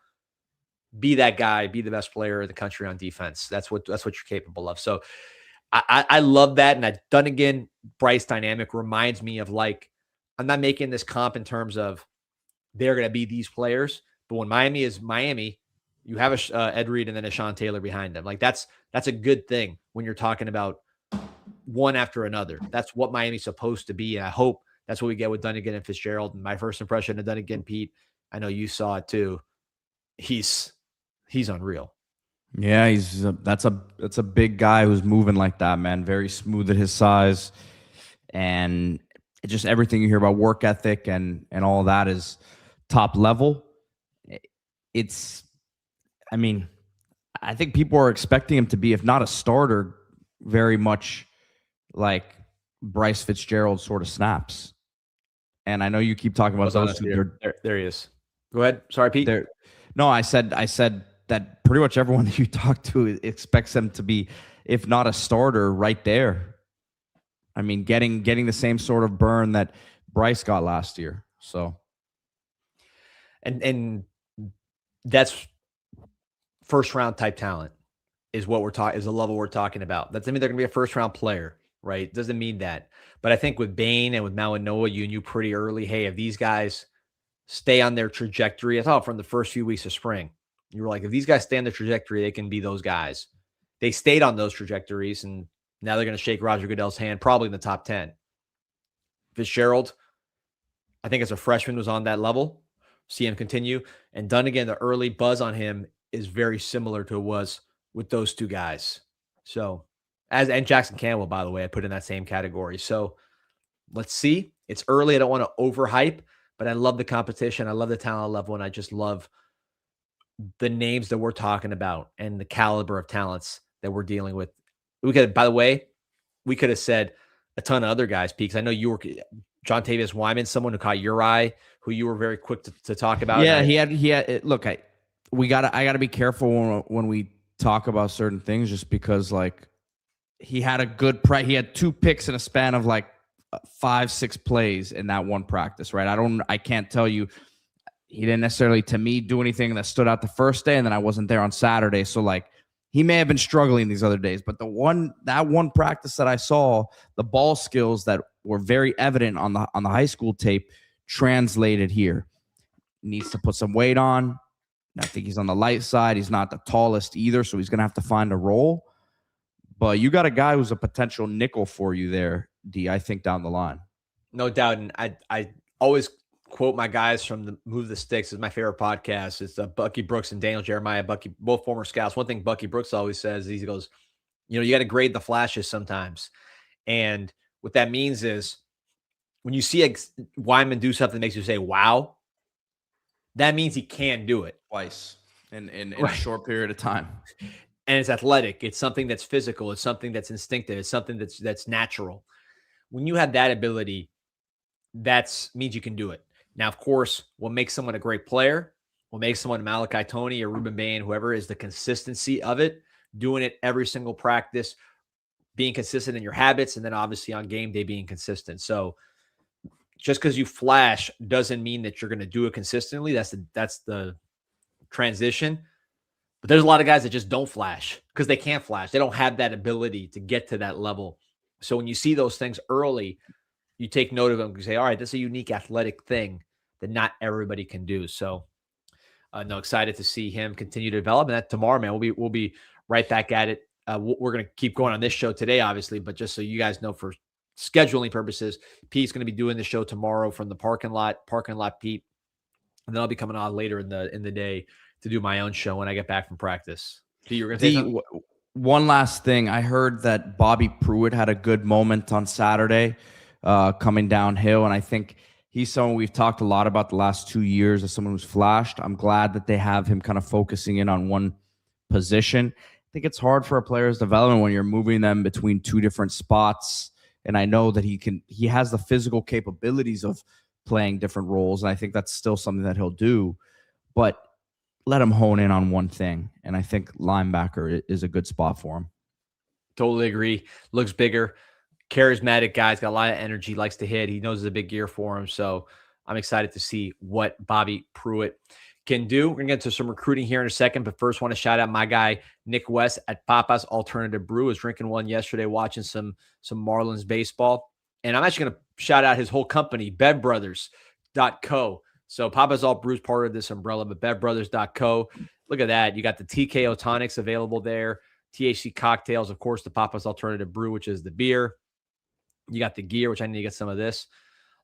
Be that guy, be the best player in the country on defense. That's what you're capable of. So I love that. And that Dunigan Bryce dynamic reminds me of, like, I'm not making this comp in terms of they're going to be these players, but when Miami is Miami, you have a Ed Reed and then a Sean Taylor behind them. Like that's a good thing when you're talking about one after another. That's what Miami's supposed to be. And I hope that's what we get with Dunigan and Fitzgerald. And my first impression of Dunigan, Pete, I know you saw it too. He's unreal. Yeah, that's a big guy who's moving like that, man. Very smooth at his size, and just everything you hear about work ethic and all that is top level. I think people are expecting him to be, if not a starter, very much like Bryce Fitzgerald sort of snaps. And I know you keep talking about those two. There he is. Go ahead. Sorry, Pete. No, I said that pretty much everyone that you talk to expects them to be, if not a starter, right there. I mean, getting the same sort of burn that Bryce got last year. So, and that's first round type talent is what we're talking, is the level we're talking about. That doesn't mean they're going to be a first round player, right? Doesn't mean that. But I think with Bain and with Malinois, you knew pretty early, hey, if these guys stay on their trajectory, I thought from the first few weeks of spring, you were like, if these guys stay on the trajectory, they can be those guys. They stayed on those trajectories, and now they're going to shake Roger Goodell's hand, probably in the top 10. Fitzgerald, I think as a freshman, was on that level. See him continue. And Dunigan, the early buzz on him is very similar to it was with those two guys. So, and Jackson Cantwell, by the way, I put in that same category. So let's see. It's early. I don't want to overhype, but I love the competition. I love the talent level, and I just love the names that we're talking about and the caliber of talents that we're dealing with. By the way, we could have said a ton of other guys, Pete, because I know you were John Tavius Wyman, someone who caught your eye, who you were very quick to talk about. Yeah, he had. Look, I gotta be careful when we talk about certain things, just because like he had a good he had 2 picks in a span of like 5-6 plays in that one practice, right? I can't tell you. He didn't necessarily, to me, do anything that stood out the first day, and then I wasn't there on Saturday. So like he may have been struggling these other days, but that one practice that I saw, the ball skills that were very evident on the high school tape translated here. Needs to put some weight on. I think he's on the light side. He's not the tallest either, so he's going to have to find a role. But you got a guy who's a potential nickel for you there, D, I think, down the line. No doubt. And I always quote my guys from the Move the Sticks. Is my favorite podcast. It's Bucky Brooks and Daniel Jeremiah. Bucky, both former scouts. One thing Bucky Brooks always says, he goes, you got to grade the flashes sometimes. And what that means is when you see Wyman do something that makes you say, wow, that means he can do it. Twice in a short period of time. And it's athletic. It's something that's physical. It's something that's instinctive. It's something that's natural. When you have that ability, that means you can do it. Now, of course, what makes someone a great player, what makes someone Malachi Tony or Ruben Bain, whoever, is the consistency of it, doing it every single practice, being consistent in your habits, and then obviously on game day being consistent. So just because you flash doesn't mean that you're going to do it consistently. That's the transition. But there's a lot of guys that just don't flash because they can't flash. They don't have that ability to get to that level. So when you see those things early, you take note of them and say, all right, this is a unique athletic thing that not everybody can do. So excited to see him continue to develop. And that tomorrow, man, we'll be right back at it. We're going to keep going on this show today, obviously, but just so you guys know, for scheduling purposes, Pete's going to be doing the show tomorrow from the parking lot. Pete And then I'll be coming on later in the day to do my own show when I get back from practice. You were going to say something? One last thing. I heard that Bobby Pruitt had a good moment on Saturday coming downhill. And I think he's someone we've talked a lot about the last 2 years as someone who's flashed. I'm glad that they have him kind of focusing in on one position. I think it's hard for a player's development when you're moving them between two different spots. And I know that he has the physical capabilities of playing different roles. And I think that's still something that he'll do. But let him hone in on one thing. And I think linebacker is a good spot for him. Totally agree. Looks bigger. Charismatic guy. He's got a lot of energy, likes to hit. He knows it's a big year for him. So I'm excited to see what Bobby Pruitt can do. We're going to get to some recruiting here in a second, but first want to shout out my guy, Nick West at Papa's Alternative Brew. I was drinking one yesterday, watching some Marlins baseball. And I'm actually going to shout out his whole company, bevbrothers.co. So Papa's Alt Brew is part of this umbrella, but bevbrothers.co. Look at that. You got the TKO tonics available there. THC cocktails, of course, the Papa's Alternative Brew, which is the beer. You got the gear, which I need to get some of this.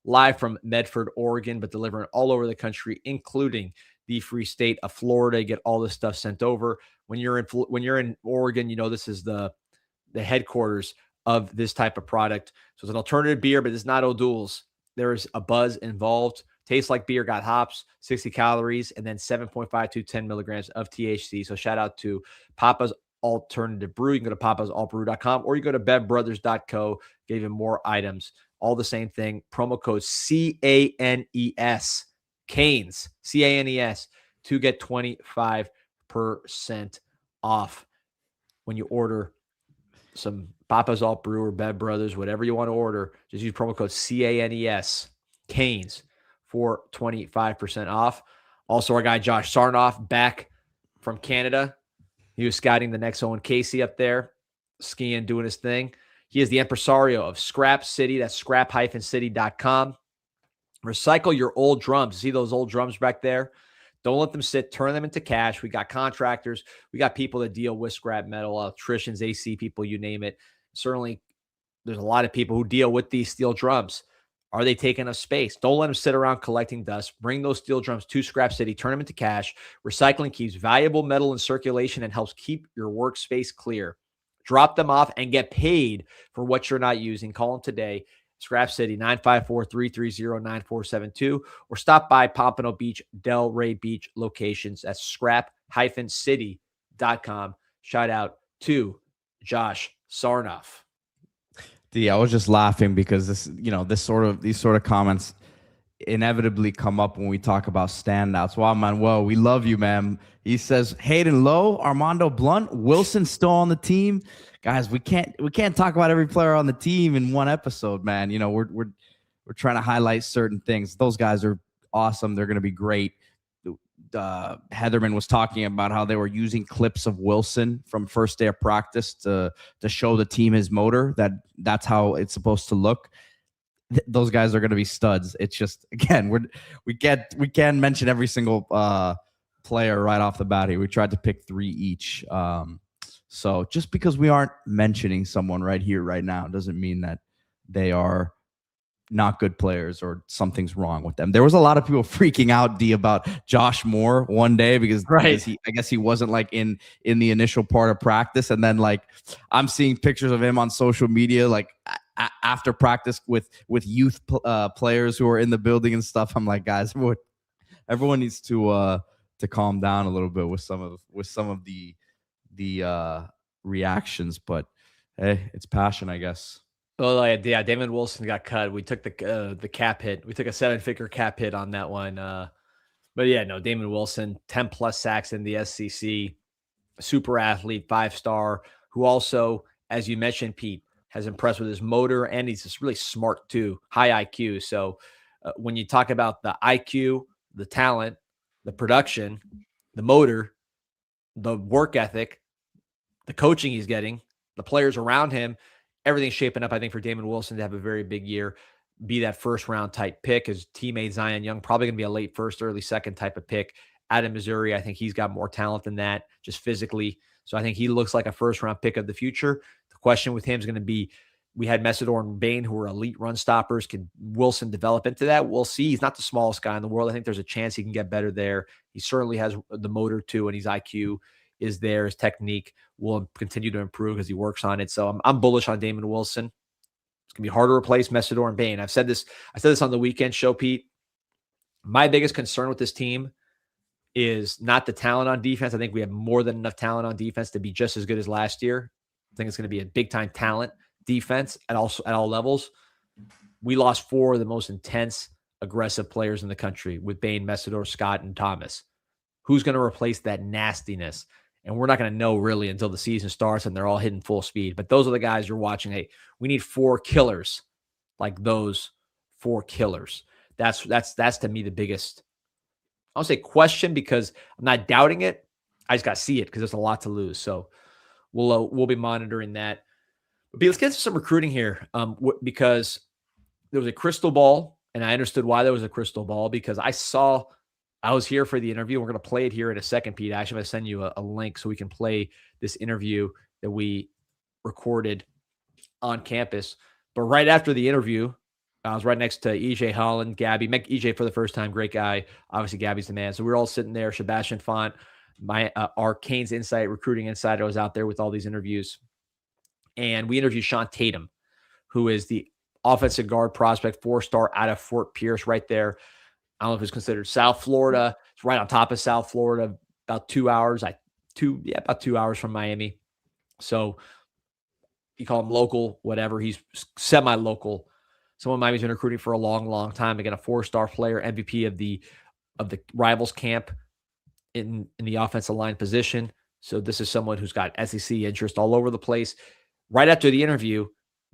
Live from Medford, Oregon, but delivering all over the country, including the free state of Florida. You get all this stuff sent over. When you're in Oregon, you know this is the headquarters of this type of product. So it's an alternative beer, but it's not O'Doul's. There is a buzz involved. Tastes like beer, got hops, 60 calories, and then 7.5 to 10 milligrams of THC. So shout out to Papa's Alternative Brew. You can go to papasaltbrew.com or you go to bevbrothers.co, get even more items. All the same thing. Promo code CANES, Canes, CANES, to get 25% off when you order some Papa's Alt Brew or Bev Brothers, whatever you want to order. Just use promo code CANES, Canes, for 25% off. Also, our guy Josh Sarnoff back from Canada. He was scouting the next Owen Casey up there, skiing, doing his thing. He is the impresario of Scrap City. That's scrap-city.com. Recycle your old drums. See those old drums back there? Don't let them sit. Turn them into cash. We got contractors. We got people that deal with scrap metal, electricians, AC people, you name it. Certainly, there's a lot of people who deal with these steel drums. Are they taking up space? Don't let them sit around collecting dust. Bring those steel drums to Scrap City. Turn them into cash. Recycling keeps valuable metal in circulation and helps keep your workspace clear. Drop them off and get paid for what you're not using. Call them today. Scrap City, 954-330-9472, or stop by Pompano Beach, Delray Beach locations at scrap-city.com. Shout out to Josh Sarnoff. I was just laughing because these sort of comments inevitably come up when we talk about standouts. Wow, man. Well, we love you, man. He says Hayden Lowe, Armando Blunt, Wilson still on the team. Guys, we can't talk about every player on the team in one episode, man. You know, we're trying to highlight certain things. Those guys are awesome. They're going to be great. Heatherman was talking about how they were using clips of Wilson from first day of practice to show the team his motor. That's how it's supposed to look. Those guys are going to be studs. It's just, again, we can't mention every single player right off the bat here. We tried to pick 3 each. So just because we aren't mentioning someone right here, right now, doesn't mean that they are not good players or something's wrong with them. There was a lot of people freaking out, D, about Josh Moore one day because I guess he wasn't like in the initial part of practice. And then like I'm seeing pictures of him on social media, like after practice with youth players who are in the building and stuff. I'm like, guys, everyone needs to calm down a little bit with some of the reactions, but hey, it's passion, I guess. Oh yeah, Damon Wilson got cut. We took the cap hit. We took a 7-figure cap hit on that one. But yeah, no, Damon Wilson, 10 plus sacks in the SEC, super athlete, 5-star, who also, as you mentioned, Pete, has impressed with his motor, and he's just really smart too, high IQ. So when you talk about the IQ, the talent, the production, the motor, the work ethic, the coaching he's getting, the players around him, everything's shaping up, I think, for Damon Wilson to have a very big year, be that first-round type pick. His teammate Zion Young, probably going to be a late first, early second type of pick out of Missouri. I think he's got more talent than that, just physically. So I think he looks like a first-round pick of the future. The question with him is going to be, We had Messidor and Bain, who are elite run stoppers. Can Wilson develop into that? We'll see. He's not the smallest guy in the world. I think there's a chance he can get better there. He certainly has the motor too, and his IQ is there. His technique will continue to improve as he works on it. So I'm bullish on Damon Wilson. It's gonna be hard to replace Messidor and Bain. I said this on the weekend show, Pete. My biggest concern with this team is not the talent on defense. I think we have more than enough talent on defense to be just as good as last year. I think it's going to be a big time talent defense at all levels. We lost 4 of the most intense, aggressive players in the country with Bain, Messidor, Scott, and Thomas. Who's going to replace that nastiness? And we're not going to know really until the season starts and they're all hitting full speed. But those are the guys you're watching. Hey, we need 4 killers like those 4 killers. That's to me the biggest, I don't say question because I'm not doubting it. I just got to see it because there's a lot to lose. So we'll be monitoring that. But let's get to some recruiting here because there was a crystal ball, and I understood why there was a crystal ball because I was here for the interview. We're going to play it here in a second, Pete. Actually, I'm going to send you a link so we can play this interview that we recorded on campus. But right after the interview, I was right next to EJ Holland, Gabby. Met EJ for the first time. Great guy. Obviously, Gabby's the man. So we were all sitting there. Sebastian Font, our CanesInSight recruiting insider, was out there with all these interviews. And we interviewed Sean Tatum, who is the offensive guard prospect, 4-star out of Fort Pierce right there. I don't know if it's considered South Florida. It's right on top of South Florida, about 2 hours. About 2 hours from Miami. So you call him local, whatever. He's semi-local. Someone Miami's been recruiting for a long, long time. Again, a 4-star player, MVP of the rivals camp in the offensive line position. So this is someone who's got SEC interest all over the place. Right after the interview,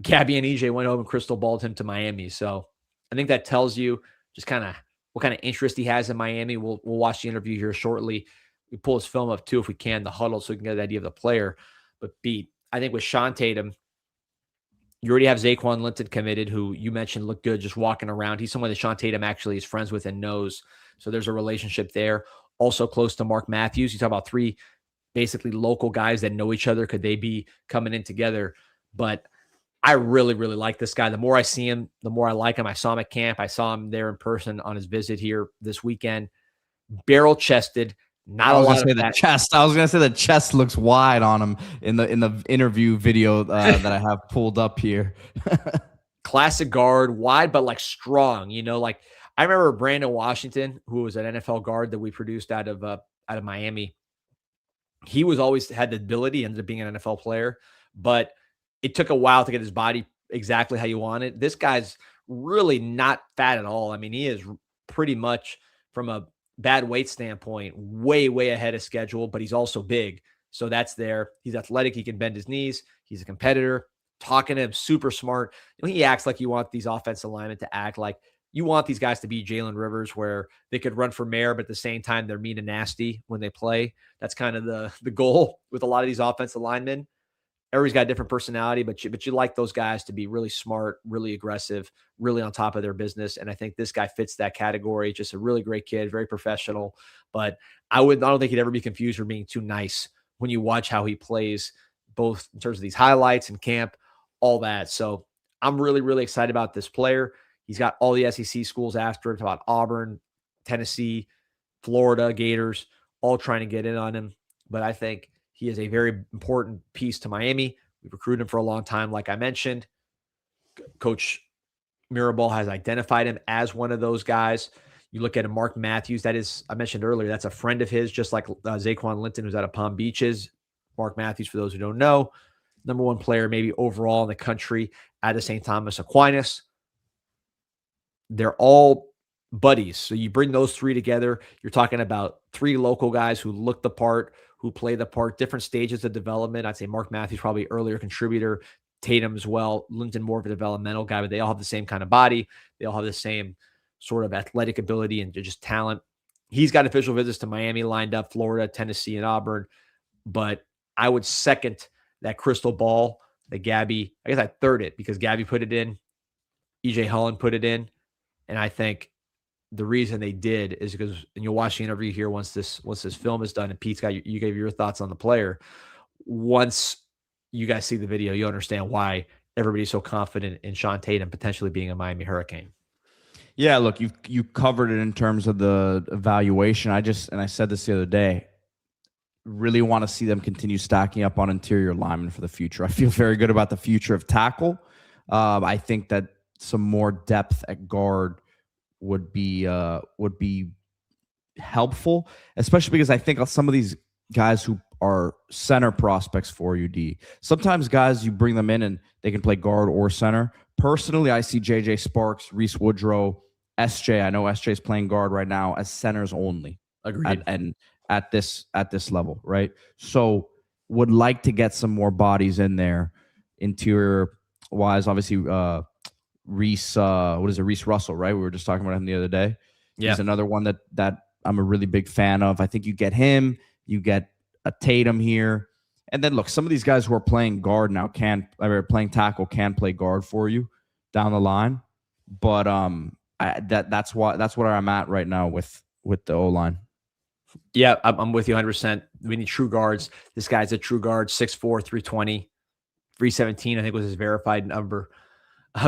Gabby and EJ went home and crystal balled him to Miami. So I think that tells you just kind of what kind of interest he has in Miami. We'll watch the interview here shortly. We pull his film up too if we can, the huddle, so we can get an idea of the player. But I think with Sean Tatum, you already have Zaquan Linton committed, who you mentioned looked good just walking around. He's someone that Sean Tatum actually is friends with and knows. So there's a relationship there. Also close to Mark Matthews. You talk about 3 basically local guys that know each other. Could they be coming in together? But I really, really like this guy. The more I see him, the more I like him. I saw him at camp. I saw him there in person on his visit here this weekend. Barrel-chested. Not a lot of the chest. I was gonna say the chest looks wide on him in the interview video that I have pulled up here. Classic guard, wide but like strong. Like I remember Brandon Washington, who was an NFL guard that we produced out of Miami. He was always had the ability, ended up being an NFL player, but it took a while to get his body exactly how you want it. This guy's really not fat at all. I mean, he is pretty much from a bad weight standpoint, way, way ahead of schedule, but he's also big. So that's there. He's athletic. He can bend his knees. He's a competitor. Talking to him, super smart. He acts like you want these offensive linemen to act like you want these guys to be Jalen Rivers, where they could run for mayor, but at the same time, they're mean and nasty when they play. That's kind of the goal with a lot of these offensive linemen. Everybody's got a different personality, but you like those guys to be really smart, really aggressive, really on top of their business. And I think this guy fits that category. Just a really great kid, very professional. But I don't think he'd ever be confused for being too nice when you watch how he plays, both in terms of these highlights and camp, all that. So I'm really, really excited about this player. He's got all the SEC schools after him, about Auburn, Tennessee, Florida, Gators, all trying to get in on him. But I think he is a very important piece to Miami. We've recruited him for a long time, like I mentioned. Coach Mirabal has identified him as one of those guys. You look at him, Mark Matthews, that is, I mentioned earlier, that's a friend of his, just like Zaquan Linton, who's out of Palm Beaches. Mark Matthews, for those who don't know, number 1 player maybe overall in the country out of St. Thomas Aquinas. They're all buddies. So you bring those 3 together, you're talking about 3 local guys who look the part, who play the part, different stages of development. I'd say Mark Matthews probably earlier contributor, Tatum as well, Linton more of a developmental guy, but they all have the same kind of body. They all have the same sort of athletic ability and just talent. He's got official visits to Miami lined up, Florida, Tennessee, and Auburn. But I would second that crystal ball that Gabby, I guess I third it because Gabby put it in, EJ Holland put it in. And I think the reason they did is because, and you'll watch the interview here once this film is done, and Pete's got you gave your thoughts on the player. Once you guys see the video, you understand why everybody's so confident in Sean Tatum potentially being a Miami Hurricane. Yeah, look, you covered it in terms of the evaluation. I said this the other day, really want to see them continue stacking up on interior linemen for the future. I feel very good about the future of tackle. I think that some more depth at guard would be helpful, especially because I think some of these guys who are center prospects for UD, sometimes guys you bring them in and they can play guard or center. Personally, I see JJ Sparks, Reese Woodrow, SJ. I know SJ is playing guard right now as centers only. Agreed. And at this level, right? So would like to get some more bodies in there, interior wise. Obviously, Reese, Reese Russell, right? We were just talking about him the other day. Yeah. He's another one that I'm a really big fan of. I think you get him, you get a Tatum here. And then look, some of these guys who are playing guard now playing tackle can play guard for you down the line. But that's what I'm at right now with the O-line. Yeah, I'm with you 100%. We need true guards. This guy's a true guard, 6'4", 320, 317, I think was his verified number.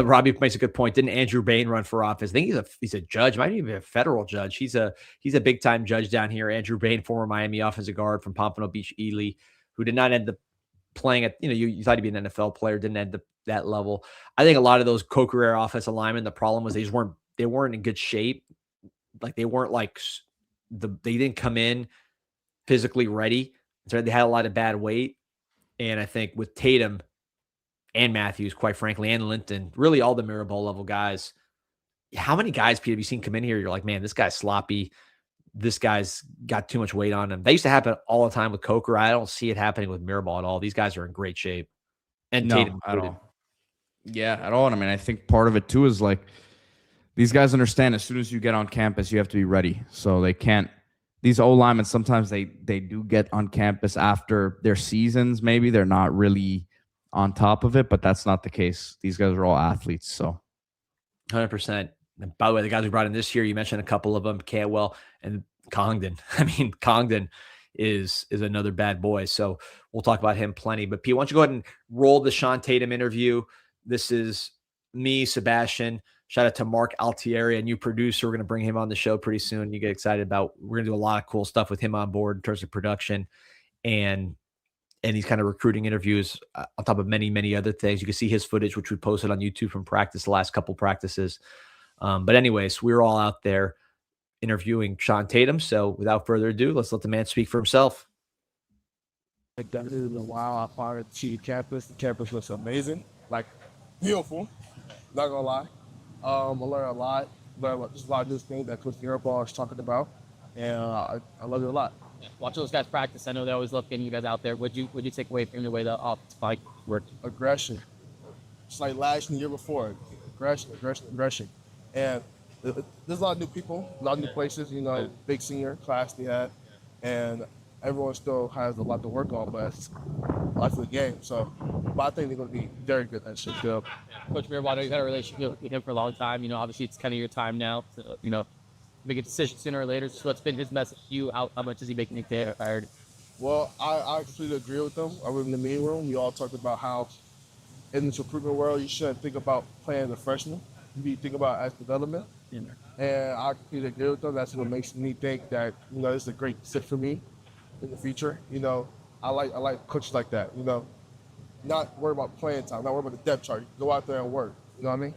Robbie makes a good point. Didn't Andrew Bain run for office? I think he's a judge, might even be a federal judge. He's a big time judge down here. Andrew Bain, former Miami offensive guard from Pompano Beach, Ely, who did not end up playing at, you thought he'd be an NFL player, didn't end up that level. I think a lot of those co-career offensive linemen, the problem was they weren't in good shape. Like they weren't like they didn't come in physically ready. So they had a lot of bad weight. And I think with Tatum and Matthews, quite frankly, and Linton, really all the Mirabal level guys, how many guys, Pete, have you seen come in here? You're like, man, this guy's sloppy. This guy's got too much weight on him. That used to happen all the time with Coker. I don't see it happening with Mirabal at all. These guys are in great shape. And No, Tatum at all. Yeah, at all. And I mean, I think part of it too is like these guys understand as soon as you get on campus, you have to be ready. So they can't. These O linemen sometimes they do get on campus after their seasons. Maybe they're not really on top of it, but that's not the case. These guys are all athletes. So 100%. And by the way, the guys we brought in this year, you mentioned a couple of them, Cantwell and Congdon. I mean, Congdon is another bad boy. So we'll talk about him plenty. But Pete, why don't you go ahead and roll the Sean Tatum interview? This is me, Sebastian. Shout out to Mark Altieri, a new producer. We're going to bring him on the show pretty soon. You get excited about. We're going to do a lot of cool stuff with him on board in terms of production and these kind of recruiting interviews on top of many, many other things. You can see his footage, which we posted on YouTube from practice, the last couple practices. But anyways, we're all out there interviewing Sean Tatum. So without further ado, let's let the man speak for himself. Like that is a while I found the campus. The campus looks amazing, like beautiful. Not gonna lie, I learned a lot. Just a lot of new things that Coach Mirabal is talking about, and I love it a lot. Yeah. Watching those guys practice, I know they always love getting you guys out there. What'd you take away from the way the offensive line worked? Aggression, just like last year before. Aggression, and there's a lot of new people, a lot of new places. Big senior class they had, and everyone still has a lot to work on, but it's life of the game. So, but I think they're going to be very good at shit. Yeah. Coach Mirabal, I know you've had a relationship with him for a long time. Obviously it's kind of your time now to, make a decision sooner or later. So what's been his message to you? How much is he making you tired? Well, I completely agree with them. I was in the meeting room. We all talked about how in this recruitment world, you shouldn't think about playing as a freshman. You need to think about as development. Yeah. And I completely agree with them. That's what makes me think that, this is a great fit for me in the future. I like coaches like that, not worry about playing time, not worry about the depth chart. Go out there and work. You know what I mean?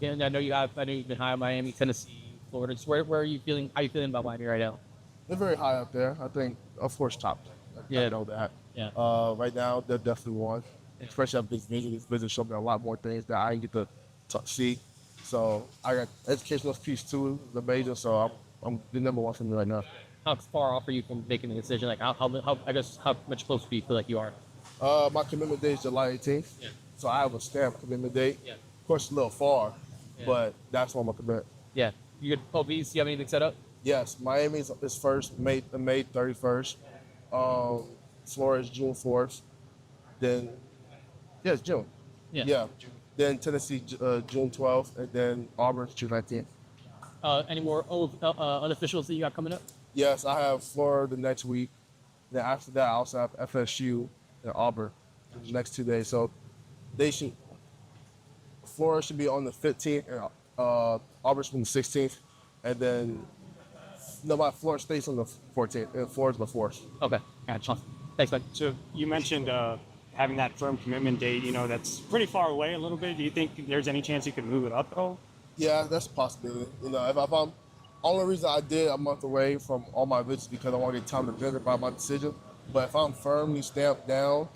Yeah. I know you've been high on Miami, Tennessee, Florida. Just where are you feeling? How are you feeling about Miami right now? They're very high up there. I think, of course, top. Yeah. I know that. Yeah. Right now, they're definitely one. Especially after this vision. This vision showed me a lot more things that I didn't get to see. So I got educational piece too, the major. So I'm the number one for me right now. How far off are you from making the decision? Like how much closer do you feel like you are? My commitment date is July 18th. Yeah. So I have a stamp commitment date. Yeah. Of course, it's a little far, but that's when I'm going to commit. Yeah. You good OBs? Do you have anything set up? Yes. Miami is first, May 31st. Florida is June 4th. Then, it's June. Yeah. Then Tennessee, June 12th. And then Auburn, June 19th. Any more unofficials that you got coming up? Yes, I have Florida the next week. Then after that, I also have FSU and Auburn the next 2 days. So they should. Florida should be on the 15th, and Auburn's on the 16th, and then Florida State's on the 14th, and Florida's the 4th. Okay, gotcha. Thanks, man. So you mentioned having that firm commitment date. That's pretty far away a little bit. Do you think there's any chance you could move it up at all? Yeah, that's a possibility. If I'm only reason I did a month away from all my visits because I want to get time to visit about my decision. But if I'm firmly stamped down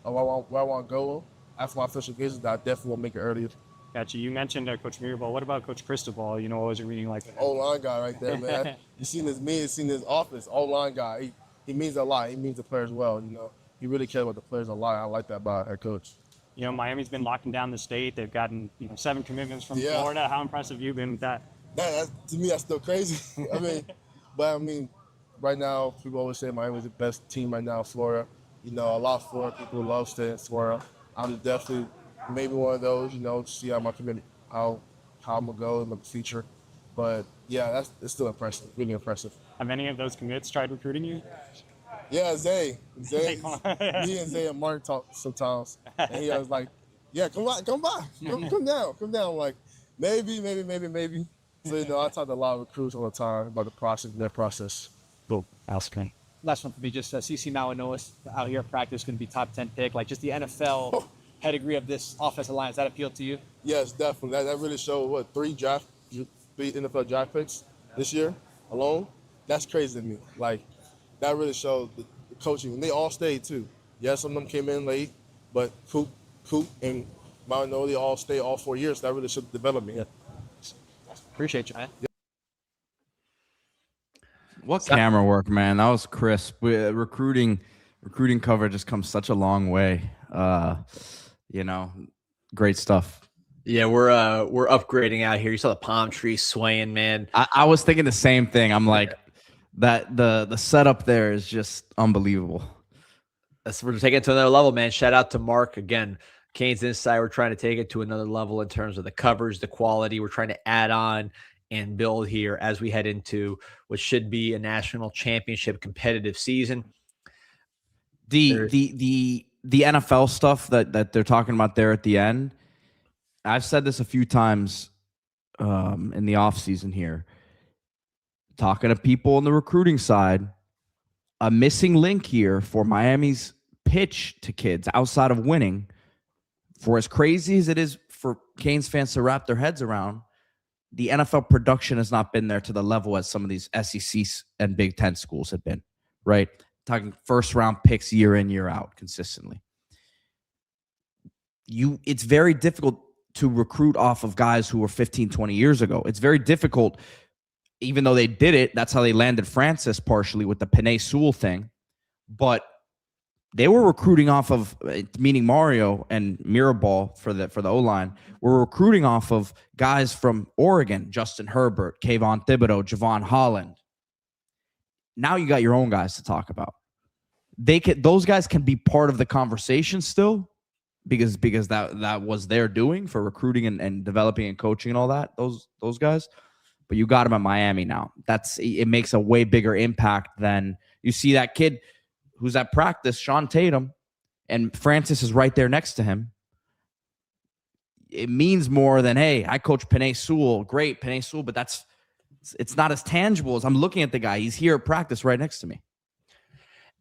where I want to go after my official visit, I definitely will make it earlier. Gotcha. You mentioned Coach Mirabal. What about Coach Cristobal? What was your reading like? O-line guy right there, man. You seen his office, O-line guy. He means a lot. He means the players well. He really cares about the players a lot. I like that about head coach. Miami's been locking down the state. They've gotten 7 commitments from Florida. How impressive have you been with that? To me, that's still crazy. Right now, people always say Miami's the best team right now in Florida. A lot of Florida people love staying in Florida. I'm definitely maybe one of those, to see how my commitment, how I'm going to go in the future. But, yeah, it's still impressive, really impressive. Have any of those commits tried recruiting you? Yeah, Zay. Me and Zay and Mark talk sometimes. And he was like, yeah, come by. Come down. I'm like, maybe. So, I talk to a lot of recruits all the time about the process and their process. Cool. Austin. Last one for me, just CC Malinois out here at practice, going to be top 10 pick. Like, just the NFL pedigree of this offensive line, does that appeal to you? Yes, definitely. That really showed, 3 NFL draft picks this year alone? That's crazy to me. Like, that really showed the coaching. And they all stayed, too. Yes, some of them came in late, but Coop and Malinois, they all stayed all 4 years. That really showed development. Yeah. Appreciate you, man. What camera work, man? That was crisp. Recruiting coverage has come such a long way. Great stuff. Yeah, we're upgrading out here. You saw the palm trees swaying, man. I was thinking the same thing. I'm like, that the setup there is just unbelievable. We're taking it to another level, man. Shout out to Mark again. CanesInSight, we're trying to take it to another level in terms of the coverage, the quality. We're trying to add on and build here as we head into what should be a national championship competitive season. The NFL stuff that they're talking about there at the end, I've said this a few times in the offseason here, talking to people on the recruiting side, a missing link here for Miami's pitch to kids outside of winning, for as crazy as it is for Canes fans to wrap their heads around, the NFL production has not been there to the level as some of these SEC and Big Ten schools have been, right? Talking first round picks year in, year out consistently. It's very difficult to recruit off of guys who were 15, 20 years ago. It's very difficult, even though they did it. That's how they landed Francis partially with the Penei Sewell thing. But they were recruiting off of, meaning Mario and Mirabal for the O-line, were recruiting off of guys from Oregon, Justin Herbert, Kayvon Thibodeau, Javon Holland. Now you got your own guys to talk about. Those guys can be part of the conversation still, because that was their doing for recruiting and developing and coaching and all that, those guys. But you got them at Miami now. It makes a way bigger impact than you see that kid who's at practice, Sean Tatum, and Francis is right there next to him. It means more than, hey, I coach Penei Sewell. Great, Penei Sewell, but it's not as tangible as I'm looking at the guy. He's here at practice right next to me.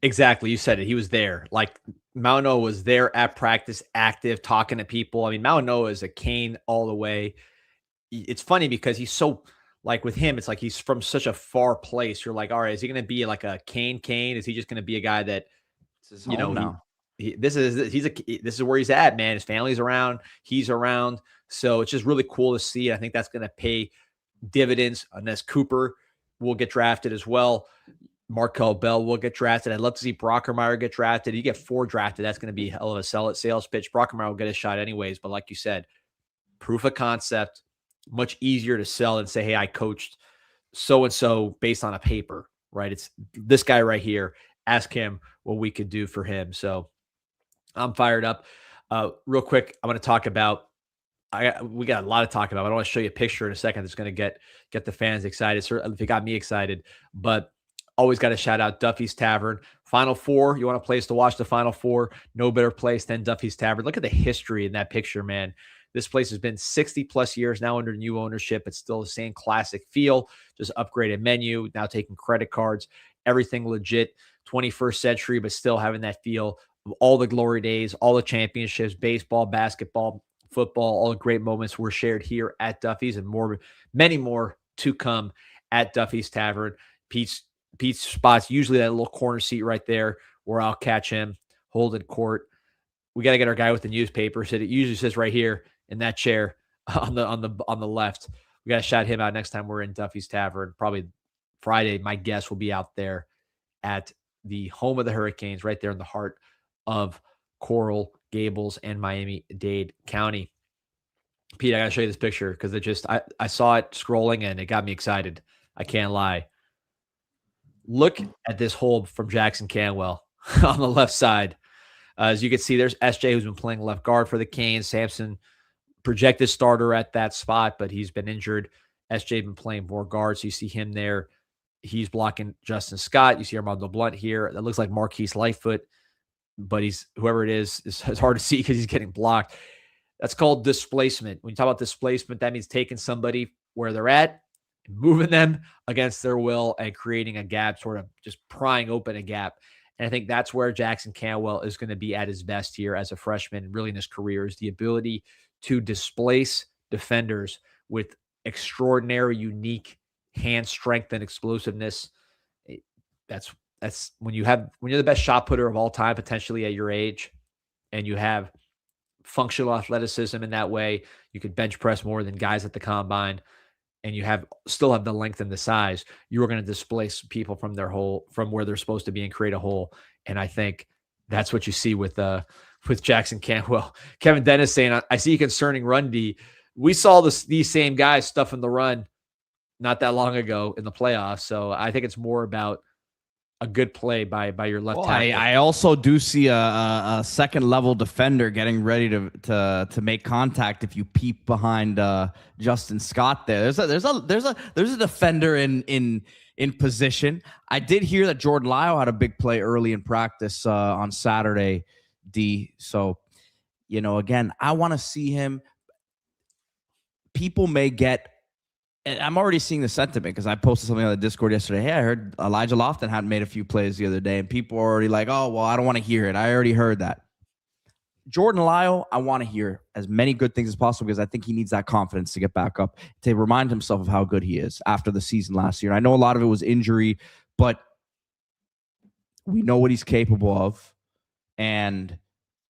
Exactly. You said it. He was there. Like, Malinois was there at practice, active, talking to people. I mean, Malinois is a Cane all the way. It's funny because he's so, like, with him, it's like he's from such a far place. You're like, all right, is he going to be like a Cane? Is he just going to be a guy that, now? This is where he's at, man. His family's around. He's around. So it's just really cool to see. I think that's going to pay dividends. Unless Cooper will get drafted as well. Markel Bell will get drafted. I'd love to see Brockermeyer get drafted. You get 4 drafted. That's going to be a hell of a sales pitch. Brockermeyer will get a shot anyways. But like you said, proof of concept, much easier to sell than say, hey, I coached so-and-so based on a paper, right? It's this guy right here. Ask him what we could do for him. So I'm fired up. Real quick, I'm going to talk about, we got a lot to talk about. I want to show you a picture in a second that's going to get the fans excited. Certainly, if it got me excited. But Always got to shout out Duffy's Tavern. Final Four, you want a place to watch the Final Four? No better place than Duffy's Tavern. Look at the history in that picture, man. This place has been 60-plus years now under new ownership. It's still the same classic feel, just upgraded menu, now taking credit cards, everything legit, 21st century, but still having that feel of all the glory days, all the championships, baseball, basketball, football, all the great moments were shared here at Duffy's, and more, many more to come at Duffy's Tavern. Pete's spot's usually that little corner seat right there where I'll catch him holding court. We got to get our guy with the newspaper. So it usually says right here in that chair on the left. We got to shout him out next time we're in Duffy's Tavern. Probably Friday. My guess will be out there at the home of the Hurricanes, right there in the heart of Coral Gables and Miami-Dade County. Pete, I got to show you this picture because I saw it scrolling and it got me excited. I can't lie. Look at this hole from Jackson Cantwell on the left side. As you can see, there's SJ, who's been playing left guard for the Canes. Sampson, projected starter at that spot, but he's been injured. SJ been playing more guard, so you see him there. He's blocking Justin Scott. You see Armando Blunt here. That looks like Marquise Lightfoot, but whoever it is, it's hard to see because he's getting blocked. That's called displacement. When you talk about displacement, that means taking somebody where they're at, moving them against their will and creating a gap, sort of just prying open a gap. And I think that's where Jackson Cantwell is going to be at his best here as a freshman, really in his career, is the ability to displace defenders with extraordinary, unique hand strength and explosiveness. That's when you're the best shot putter of all time, potentially at your age, and you have functional athleticism in that way. You could bench press more than guys at the combine, and you still have the length and the size. You are going to displace people from their hole, from where they're supposed to be, and create a hole. And I think that's what you see with Jackson Cantwell. Kevin Dennis saying, I see concerning run D. We saw these same guys stuffing the run not that long ago in the playoffs. So I think it's more about a good play by your left tackle. I also do see a second level defender getting ready to make contact. If you peep behind Justin Scott there, there's a defender in position. I did hear that Jordan Lyle had a big play early in practice on Saturday, D. So, again, I want to see him. People may get. I'm already seeing the sentiment because I posted something on the Discord yesterday. Hey, I heard Elijah Lofton hadn't made a few plays the other day, and people are already like, oh, well, I don't want to hear it. I already heard that. Jordan Lyle, I want to hear as many good things as possible because I think he needs that confidence to get back up, to remind himself of how good he is after the season last year. And I know a lot of it was injury, but we know what he's capable of, and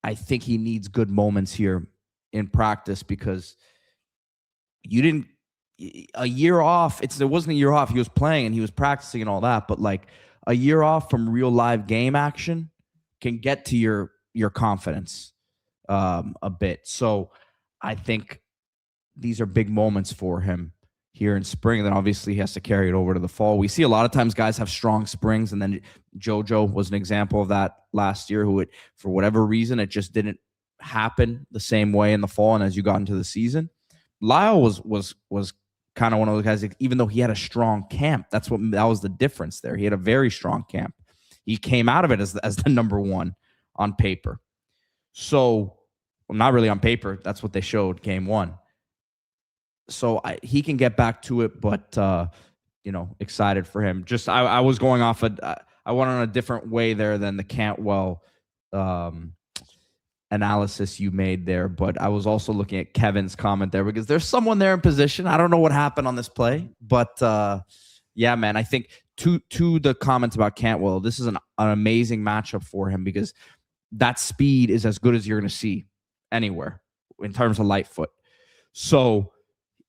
I think he needs good moments here in practice because a year off. It wasn't a year off. He was playing and he was practicing and all that, but like a year off from real live game action can get to your confidence a bit. So I think these are big moments for him here in spring. And then obviously he has to carry it over to the fall. We see a lot of times guys have strong springs, and then JoJo was an example of that last year, who for whatever reason, it just didn't happen the same way in the fall. And as you got into the season, Lyle was kind of one of those guys, even though he had a strong camp. That was the difference there. He had a very strong camp. He came out of it as the number one on paper. So, well, not really on paper. That's what they showed game one. So he can get back to it, but excited for him. Just I was going off I went on a different way there than the Cantwell analysis you made there, but I was also looking at Kevin's comment there because there's someone there in position. I don't know what happened on this play, but yeah, man, I think to the comments about Cantwell, this is an amazing matchup for him because that speed is as good as you're going to see anywhere in terms of Lightfoot. So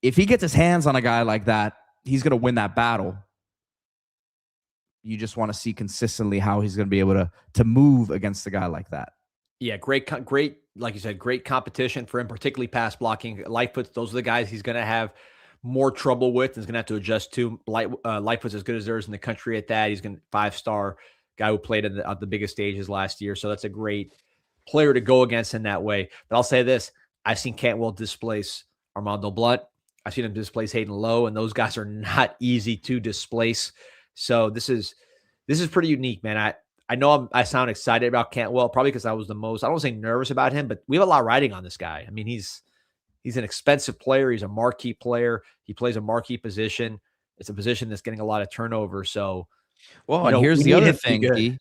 if he gets his hands on a guy like that, he's going to win that battle. You just want to see consistently how he's going to be able to move against a guy like that. Yeah, great, like you said, great competition for him, particularly pass blocking. Lightfoot, those are the guys he's going to have more trouble with and is going to have to adjust to. Lightfoot's as good as there is in the country at that. He's going to 5-star guy who played at the biggest stages last year. So that's a great player to go against in that way. But I'll say this, I've seen Cantwell displace Armando Blunt. I've seen him displace Hayden Lowe, and those guys are not easy to displace. So this is this is pretty unique, man. I know I sound excited about Cantwell, probably because I was the most, I don't want to say nervous about him, but we have a lot riding on this guy. I mean, he's an expensive player. He's a marquee player. He plays a marquee position. It's a position that's getting a lot of turnover. So, Well, you and know, here's we the need other him to be thing, good. D.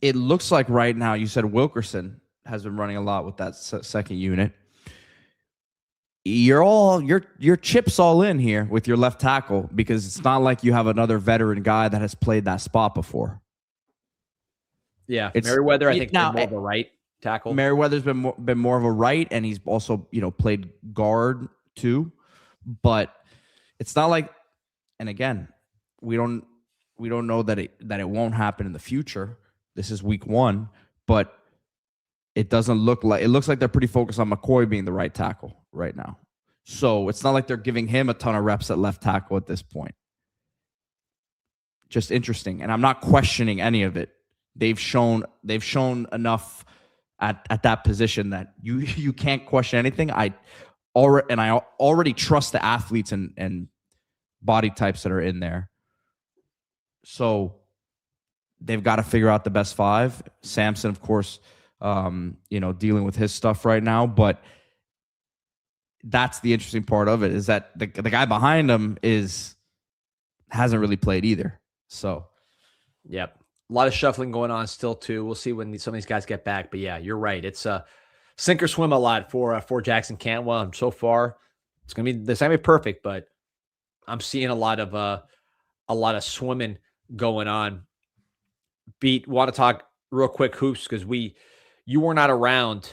It looks like right now, you said Wilkerson has been running a lot with that second unit. Your chips all in here with your left tackle, because it's not like you have another veteran guy that has played that spot before. Yeah, It's Merriweather, I think, now, more of a right tackle. Merriweather's been more of a right, and he's also, you know, played guard too. But it's not like, and again, we don't know that it won't happen in the future. This is week 1, but it looks like they're pretty focused on McCoy being the right tackle right now. So it's not like they're giving him a ton of reps at left tackle at this point. Just interesting. And I'm not questioning any of it. They've shown enough at that position that you can't question anything. I already trust the athletes and body types that are in there. So they've got to figure out the best 5. Samson, of course, dealing with his stuff right now, but that's the interesting part of it, is that the guy behind him hasn't really played either. So, yep. A lot of shuffling going on still too. We'll see when some of these guys get back. But yeah, you're right. It's sink or swim a lot for Jackson Cantwell. And so far, it's gonna be perfect. But I'm seeing a lot of swimming going on. Beat, want to talk real quick hoops, because you were not around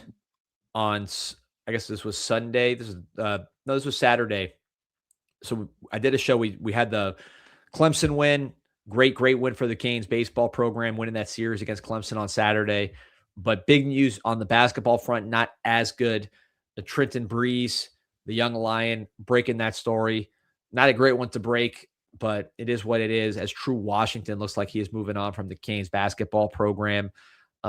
on, I guess this was Sunday. This was Saturday. So I did a show. We had the Clemson win. Great win for the Canes baseball program, winning that series against Clemson on Saturday. But big news on the basketball front, not as good. The Trenton Breeze, the young Lion, breaking that story. Not a great one to break, but it is what it is, as Tru Washington looks like he is moving on from the Canes basketball program.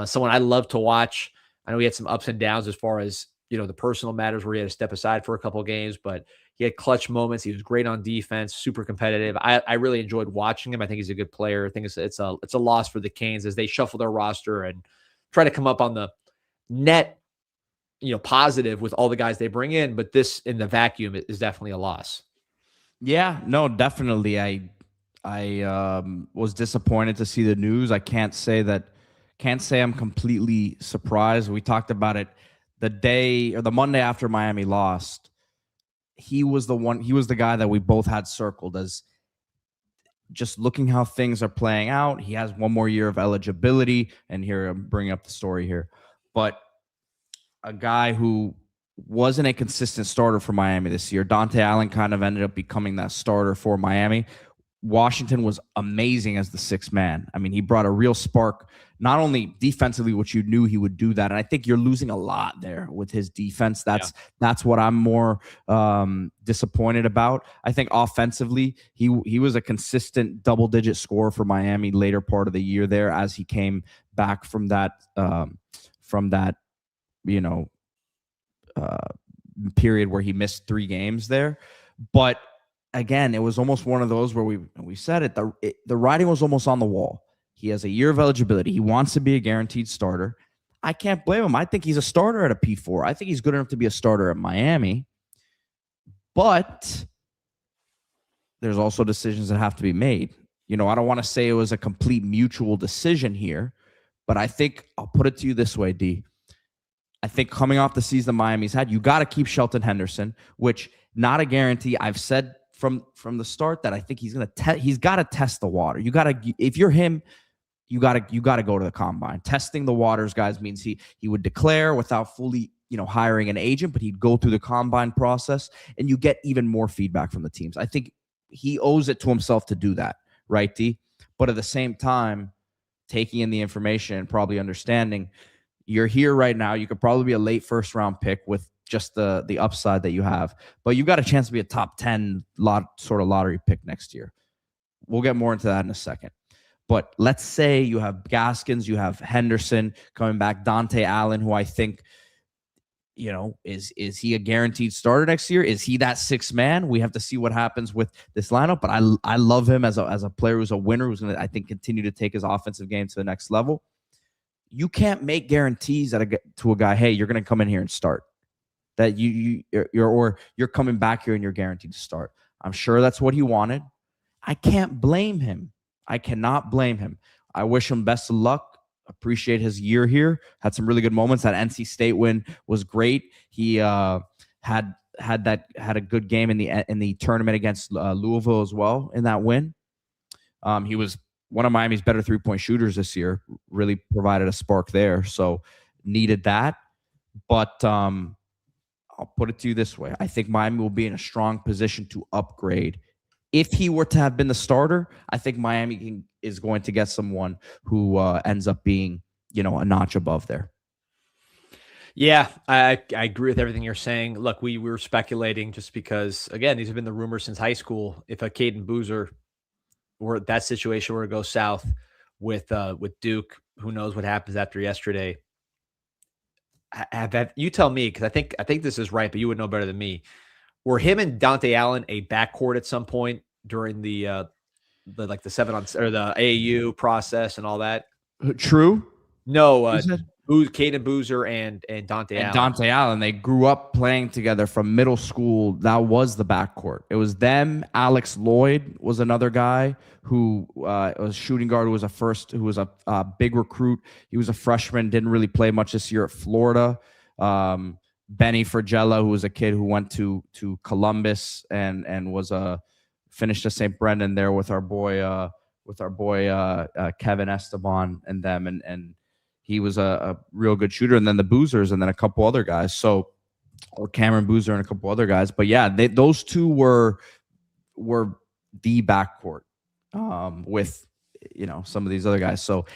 Someone I love to watch. I know he had some ups and downs as far as, the personal matters where he had to step aside for a couple of games, but he had clutch moments. He was great on defense, super competitive. I really enjoyed watching him. I think he's a good player. I think it's a loss for the Canes as they shuffle their roster and try to come up on the net, positive with all the guys they bring in. But this, in the vacuum, is definitely a loss. Yeah, no, definitely. I was disappointed to see the news. I can't say I'm completely surprised. We talked about it the day or the Monday after Miami lost. He was the guy that we both had circled as just looking how things are playing out. He has one more year of eligibility, and here I'm bringing up the story here, but a guy who wasn't a consistent starter for Miami this year. Dante Allen kind of ended up becoming that starter for Miami. Washington was amazing as the 6th man. I mean, he brought a real spark, not only defensively, which you knew he would do that. And I think you're losing a lot there with his defense. That's what I'm more disappointed about. I think offensively, he was a consistent double-digit scorer for Miami later part of the year there as he came back from that period where he missed 3 games there. But again, it was almost one of those where we said it, the writing was almost on the wall. He has a year of eligibility. He wants to be a guaranteed starter. I can't blame him. I think he's a starter at a P4. I think he's good enough to be a starter at Miami. But there's also decisions that have to be made. I don't want to say it was a complete mutual decision here, but I think I'll put it to you this way, D. I think coming off the season Miami's had, you got to keep Shelton Henderson, which not a guarantee. I've said from the start that I think he's got to test the water. If you're him, you got to go to the combine. Testing the waters, guys, means he would declare without fully, hiring an agent, but he'd go through the combine process and you get even more feedback from the teams. I think he owes it to himself to do that, right, D? But at the same time, taking in the information and probably understanding you're here right now. You could probably be a late 1st round pick with just the upside that you have, but you've got a chance to be a top 10 sort of lottery pick next year. We'll get more into that in a second. But let's say you have Gaskins, you have Henderson coming back, Dante Allen, who I think is he a guaranteed starter next year? Is he that sixth man? We have to see what happens with this lineup. But I love him as a player who's a winner, who's going to, I think, continue to take his offensive game to the next level. You can't make guarantees to a guy, hey, you're going to come in here and start. That you're coming back here and you're guaranteed to start. I'm sure that's what he wanted. I can't blame him. I cannot blame him. I wish him best of luck. Appreciate his year here. Had some really good moments. That NC State win was great. He had a good game in the tournament against Louisville as well in that win. He was one of Miami's better 3-point shooters this year. Really provided a spark there. So needed that. But I'll put it to you this way. I think Miami will be in a strong position to upgrade. If he were to have been the starter, I think Miami is going to get someone who ends up being, a notch above there. Yeah, I agree with everything you're saying. Look, we were speculating just because, again, these have been the rumors since high school. If a Caden Boozer or that situation were to go south with Duke, who knows what happens after yesterday. You tell me, because I think this is right, but you would know better than me. Were him and Dante Allen a backcourt at some point during the 7 on or the AAU process and all that? True. No, Caden Boozer and Dante Allen. Dante Allen, they grew up playing together from middle school. That was the backcourt. It was them. Alex Lloyd was another guy who was shooting guard, who was a big recruit. He was a freshman, didn't really play much this year at Florida. Benny Fragella, who was a kid who went to Columbus and was finished at St. Brendan there with our boy Kevin Esteban and them, and he was a real good shooter. And then the Boozers, and then a couple other guys. Or Cameron Boozer and a couple other guys. But yeah, those two were the backcourt with some of these other guys. So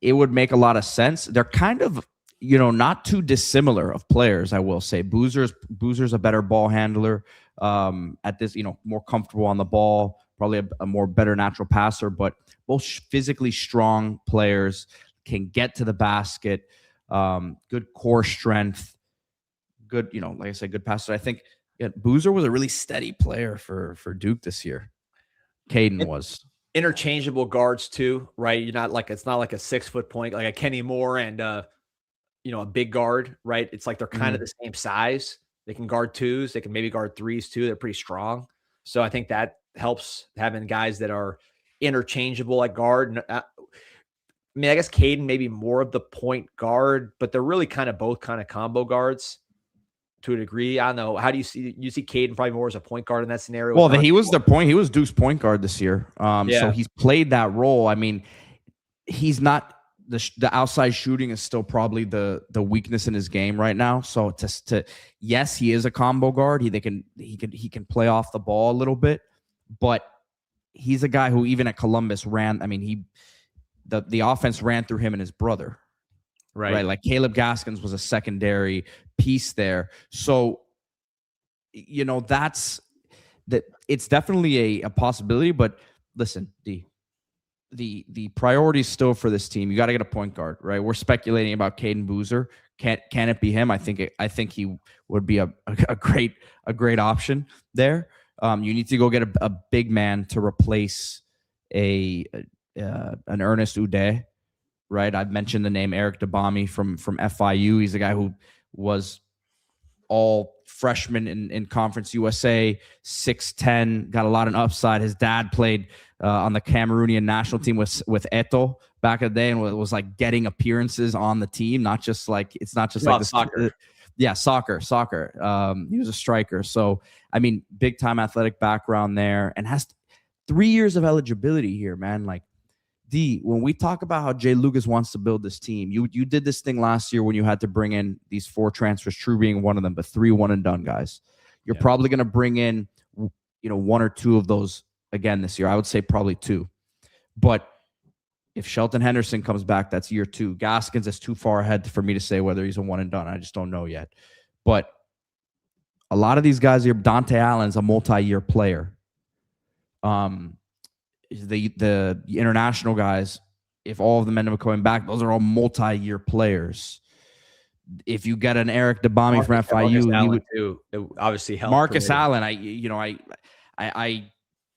it would make a lot of sense. They're kind of not too dissimilar of players, I will say. Boozer's a better ball handler at this, more comfortable on the ball, probably a more better natural passer, but both physically strong players, can get to the basket, good core strength, good, like I said, good passer. I think Boozer was a really steady player for Duke this year. Caden was. Interchangeable guards too, right? It's not like a 6-foot point, like a Kenny Moore and a big guard, right? It's like they're kind of the same size. They can guard twos. They can maybe guard threes too. They're pretty strong. So I think that helps, having guys that are interchangeable at guard. I guess Caden maybe more of the point guard, but they're really kind of both kind of combo guards to a degree. I don't know. How do you see Caden probably more as a point guard in that scenario? Well, he was Duke's point guard this year. So he's played that role. I mean, he's not the outside shooting is still probably the weakness in his game right now. So yes, he is a combo guard. He can play off the ball a little bit, but he's a guy who even at Columbus ran. I mean, the offense ran through him and his brother, right? Like Caleb Gaskins was a secondary piece there. So, it's definitely a possibility. But listen, the priority still for this team, you got to get a point guard, right? We're speculating about Caden Boozer. Can it be him? I think he would be a great option there. You need to go get a big man to replace an Ernest Uday, right? I've mentioned the name Eric Dabami from FIU. He's a guy who was all freshman in Conference USA, 6'10", got a lot of upside. His dad played on the Cameroonian national team with Eto back in the day, and was like getting appearances on the team, not just like soccer. Soccer. He was a striker. So, I mean, big time athletic background there, and has 3 years of eligibility here, man. Like, when we talk about how Jay Lucas wants to build this team, you did this thing last year when you had to bring in these 4 transfers, Tru being one of them, but 3 one and done guys. You're probably going to bring in, 1 or 2 of those again this year. I would say probably 2. But if Shelton Henderson comes back, that's year 2. Gaskins is too far ahead for me to say whether he's a one and done. I just don't know yet. But a lot of these guys here, Dante Allen's a multi-year player. The international guys, if all of them end up coming back, those are all multi-year players. if you get an Eric DeBami from FIU, Marcus he Allen would too. It obviously helped. Marcus Allen. I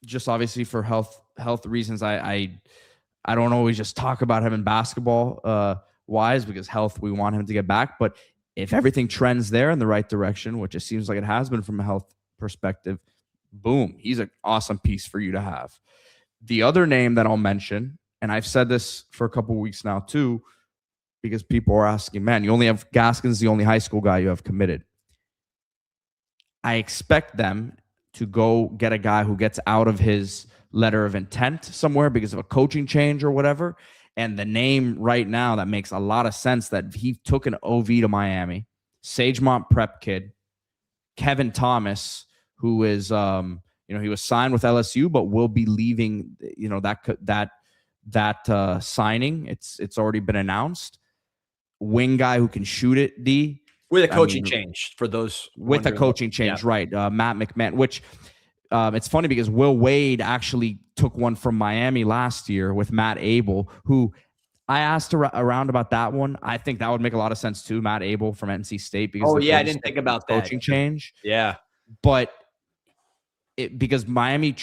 just obviously for health reasons, I don't always just talk about him in basketball wise because health, we want him to get back. But if everything trends there in the right direction, which it seems like it has been from a health perspective, boom, he's an awesome piece for you to have. The other name that I'll mention, and I've said this for a couple of weeks now too, because people are asking, man, you only have Gaskins, the only high school guy you have committed. I expect them to go get a guy who gets out of his letter of intent somewhere because of a coaching change or whatever. And the name right now that makes a lot of sense that he took an OV to Miami, Sagemont Prep kid, Kevin Thomas, who is, he was signed with LSU, but will be leaving, that signing. It's already been announced. Wing guy who can shoot it, D. With a coaching change for those. With a coaching change, yeah. Right. Matt McMahon, which it's funny because Will Wade actually took one from Miami last year with Matt Abel, who I asked around about that one. I think that would make a lot of sense too. Matt Abel from NC State. Because I didn't think about that. Coaching change. Yeah. But because Miami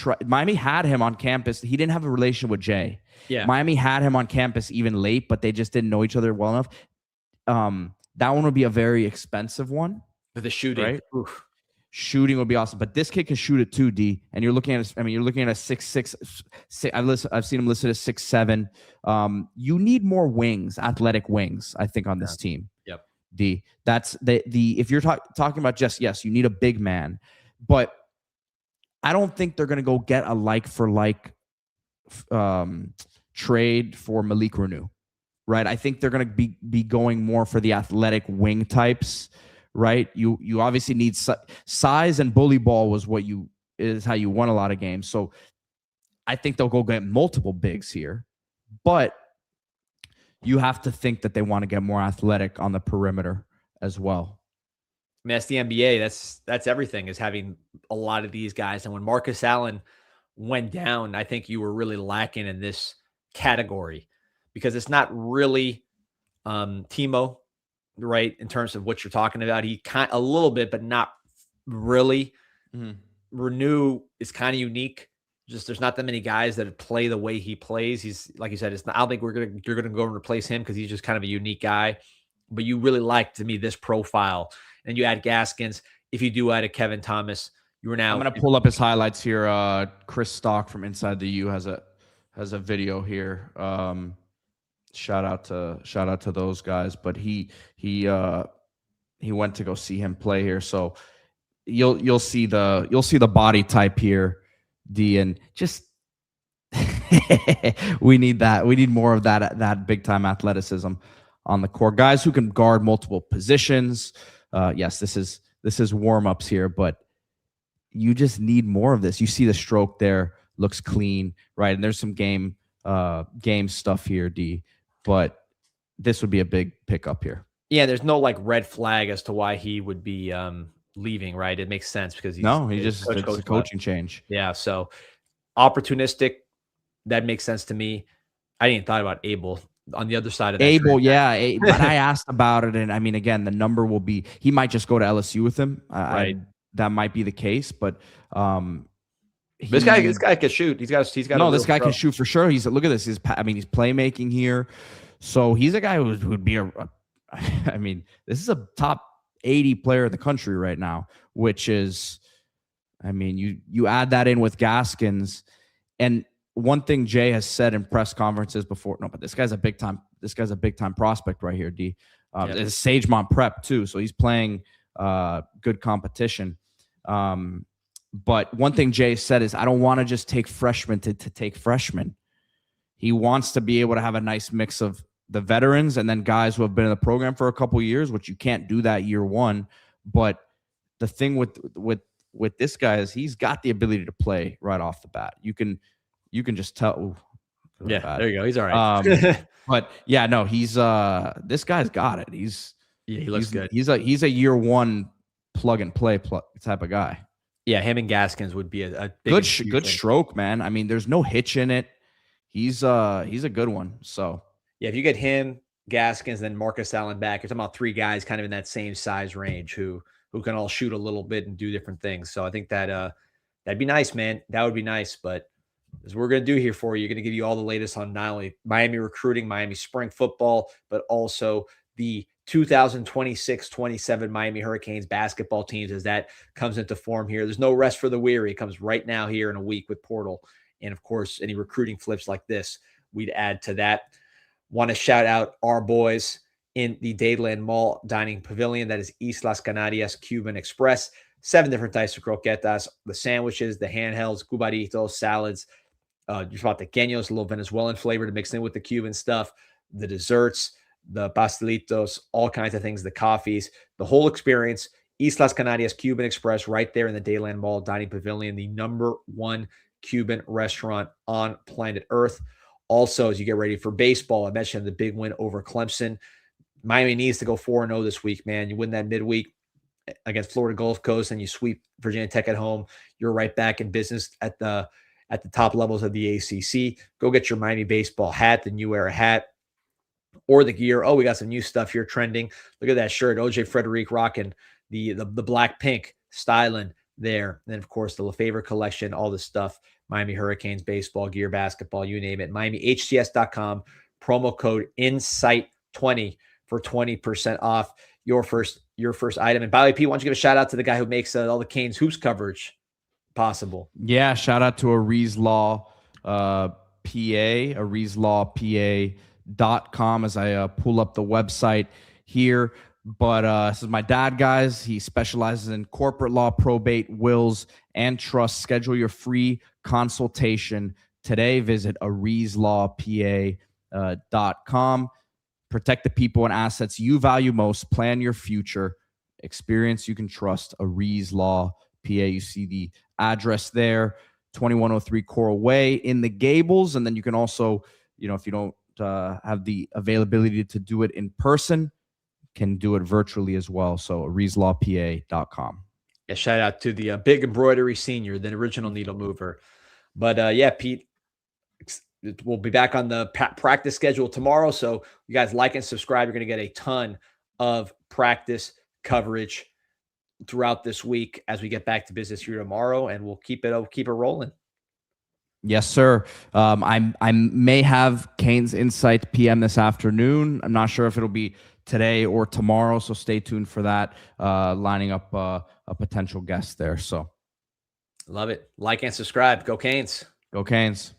had him on campus. He didn't have a relation with Jay. Yeah. Miami had him on campus even late, but they just didn't know each other well enough. That one would be a very expensive one. For the shooting. Right? Oof. Shooting would be awesome. But this kid can shoot it too, D. And you're looking at a 6'6". I've seen him listed as 6'7". You need more wings, athletic wings, I think, on this team. Yep. D. That's the if you're talking about just, yes, you need a big man. But I don't think they're going to go get a like for like trade for Malik Renew. Right. I think they're going to be going more for the athletic wing types. Right. You obviously need size, and bully ball is how you won a lot of games. So I think they'll go get multiple bigs here, but you have to think that they want to get more athletic on the perimeter as well. I mean, that's the NBA. That's everything, is having a lot of these guys. And when Marcus Allen went down, I think you were really lacking in this category, because it's not really Timo, right? In terms of what you're talking about, he a little bit, but not really. Mm-hmm. Renew is kind of unique. Just there's not that many guys that play the way he plays. He's, like you said, I don't think you're gonna go and replace him because he's just kind of a unique guy. But you really like, to me, this profile, and you add Gaskins. If you do add a Kevin Thomas, you are now. I'm gonna pull up his highlights here. Chris Stock from Inside the U has a video here. Shout out to those guys, but he went to go see him play here, so you'll see the body type here, D, and just we need that. We need more of that big time athleticism on the court. Guys who can guard multiple positions. Yes, this is warm ups here, but you just need more of this. You see the stroke there, looks clean, right? And there's some game stuff here, D. But this would be a big pickup here. Yeah, there's no like red flag as to why he would be leaving, right? It makes sense because it's a coaching change. Yeah, so opportunistic, that makes sense to me. I didn't thought about Abel on the other side of that. Abel, yeah, but I asked about it, and I mean, again, the number will be, he might just go to LSU with him. Right, that might be the case, but this guy can shoot. He's got. No, this guy can shoot for sure. Look at this. He's playmaking here, so he's a guy who'd be I mean, this is a top 80 player in the country right now, which is, I mean, you add that in with Gaskins, and one thing Jay has said in press conferences before. No, but this guy's a big time prospect right here. D. It's Sagemont Prep too, so he's playing good competition. But one thing Jay said is, I don't want to just take freshmen to take freshmen. He wants to be able to have a nice mix of the veterans and then guys who have been in the program for a couple of years, which you can't do that year one. But the thing with this guy is he's got the ability to play right off the bat. You can just tell. Ooh, yeah, there you go. He's all right. But yeah, no, he's this guy's got it. He looks good. He's a year one plug and play type of guy. Yeah, him and Gaskins would be a big good stroke, man. I mean, there's no hitch in it. He's a good one. So yeah, if you get him Gaskins, then Marcus Allen back. You're talking about 3 guys kind of in that same size range who can all shoot a little bit and do different things. So I think that that'd be nice, man. That would be nice. But as we're going to do here for you, going to give you all the latest on not only Miami recruiting, Miami spring football, but also the 2026-27 Miami Hurricanes basketball teams as that comes into form here. There's no rest for the weary. It comes right now here in a week with Portal. And of course, any recruiting flips like this, we'd add to that. Want to shout out our boys in the Dayland Mall Dining Pavilion. That is East Las Canarias Cuban Express. 7 different types of croquetas, the sandwiches, the handhelds, cubaritos, salads, just about the tequeños, a little Venezuelan flavor to mix in with the Cuban stuff, the desserts, the pastelitos, all kinds of things, the coffees, the whole experience. East Las Canarias Cuban Express right there in the Dayland Mall Dining Pavilion, the #1 Cuban restaurant on planet Earth. Also, as you get ready for baseball, I mentioned the big win over Clemson. Miami needs to go 4-0 this week, man. You win that midweek against Florida Gulf Coast and you sweep Virginia Tech at home. You're right back in business at the top levels of the ACC. Go get your Miami baseball hat, the New Era hat, or the gear. Oh, we got some new stuff here trending. Look at that shirt. OJ Frederic rocking the black pink styling there. And then, of course, the LeFavor collection, all this stuff. Miami Hurricanes, baseball, gear, basketball, you name it. MiamiHTS.com, promo code INSIGHT20 for 20% off your first item. And by the way, Pete, why don't you give a shout out to the guy who makes all the Canes hoops coverage possible? Yeah, shout out to Aries Law PA, AriesLawPA.com as I pull up the website here. But this is my dad, guys. He specializes in corporate law, probate, wills, and trusts. Schedule your free consultation today. Visit AriesLawPA.com. Protect the people and assets you value most. Plan your future. Experience you can trust. Aries Law PA. You see the address there, 2103 Coral Way in the Gables. And then you can also, if you don't have the availability to do it in person, can do it virtually as well. So AriesLawPA.com. Yeah, shout out to the big embroidery senior, the original needle mover. But yeah, Pete, we'll be back on the practice schedule tomorrow. So you guys like and subscribe. You're going to get a ton of practice coverage throughout this week as we get back to business here tomorrow, and we'll keep it rolling. Yes, sir. I may have Canes Insight PM this afternoon. I'm not sure if it'll be today or tomorrow, so stay tuned for that. Lining up a potential guest there. So love it. Like and subscribe. Go Canes. Go Canes.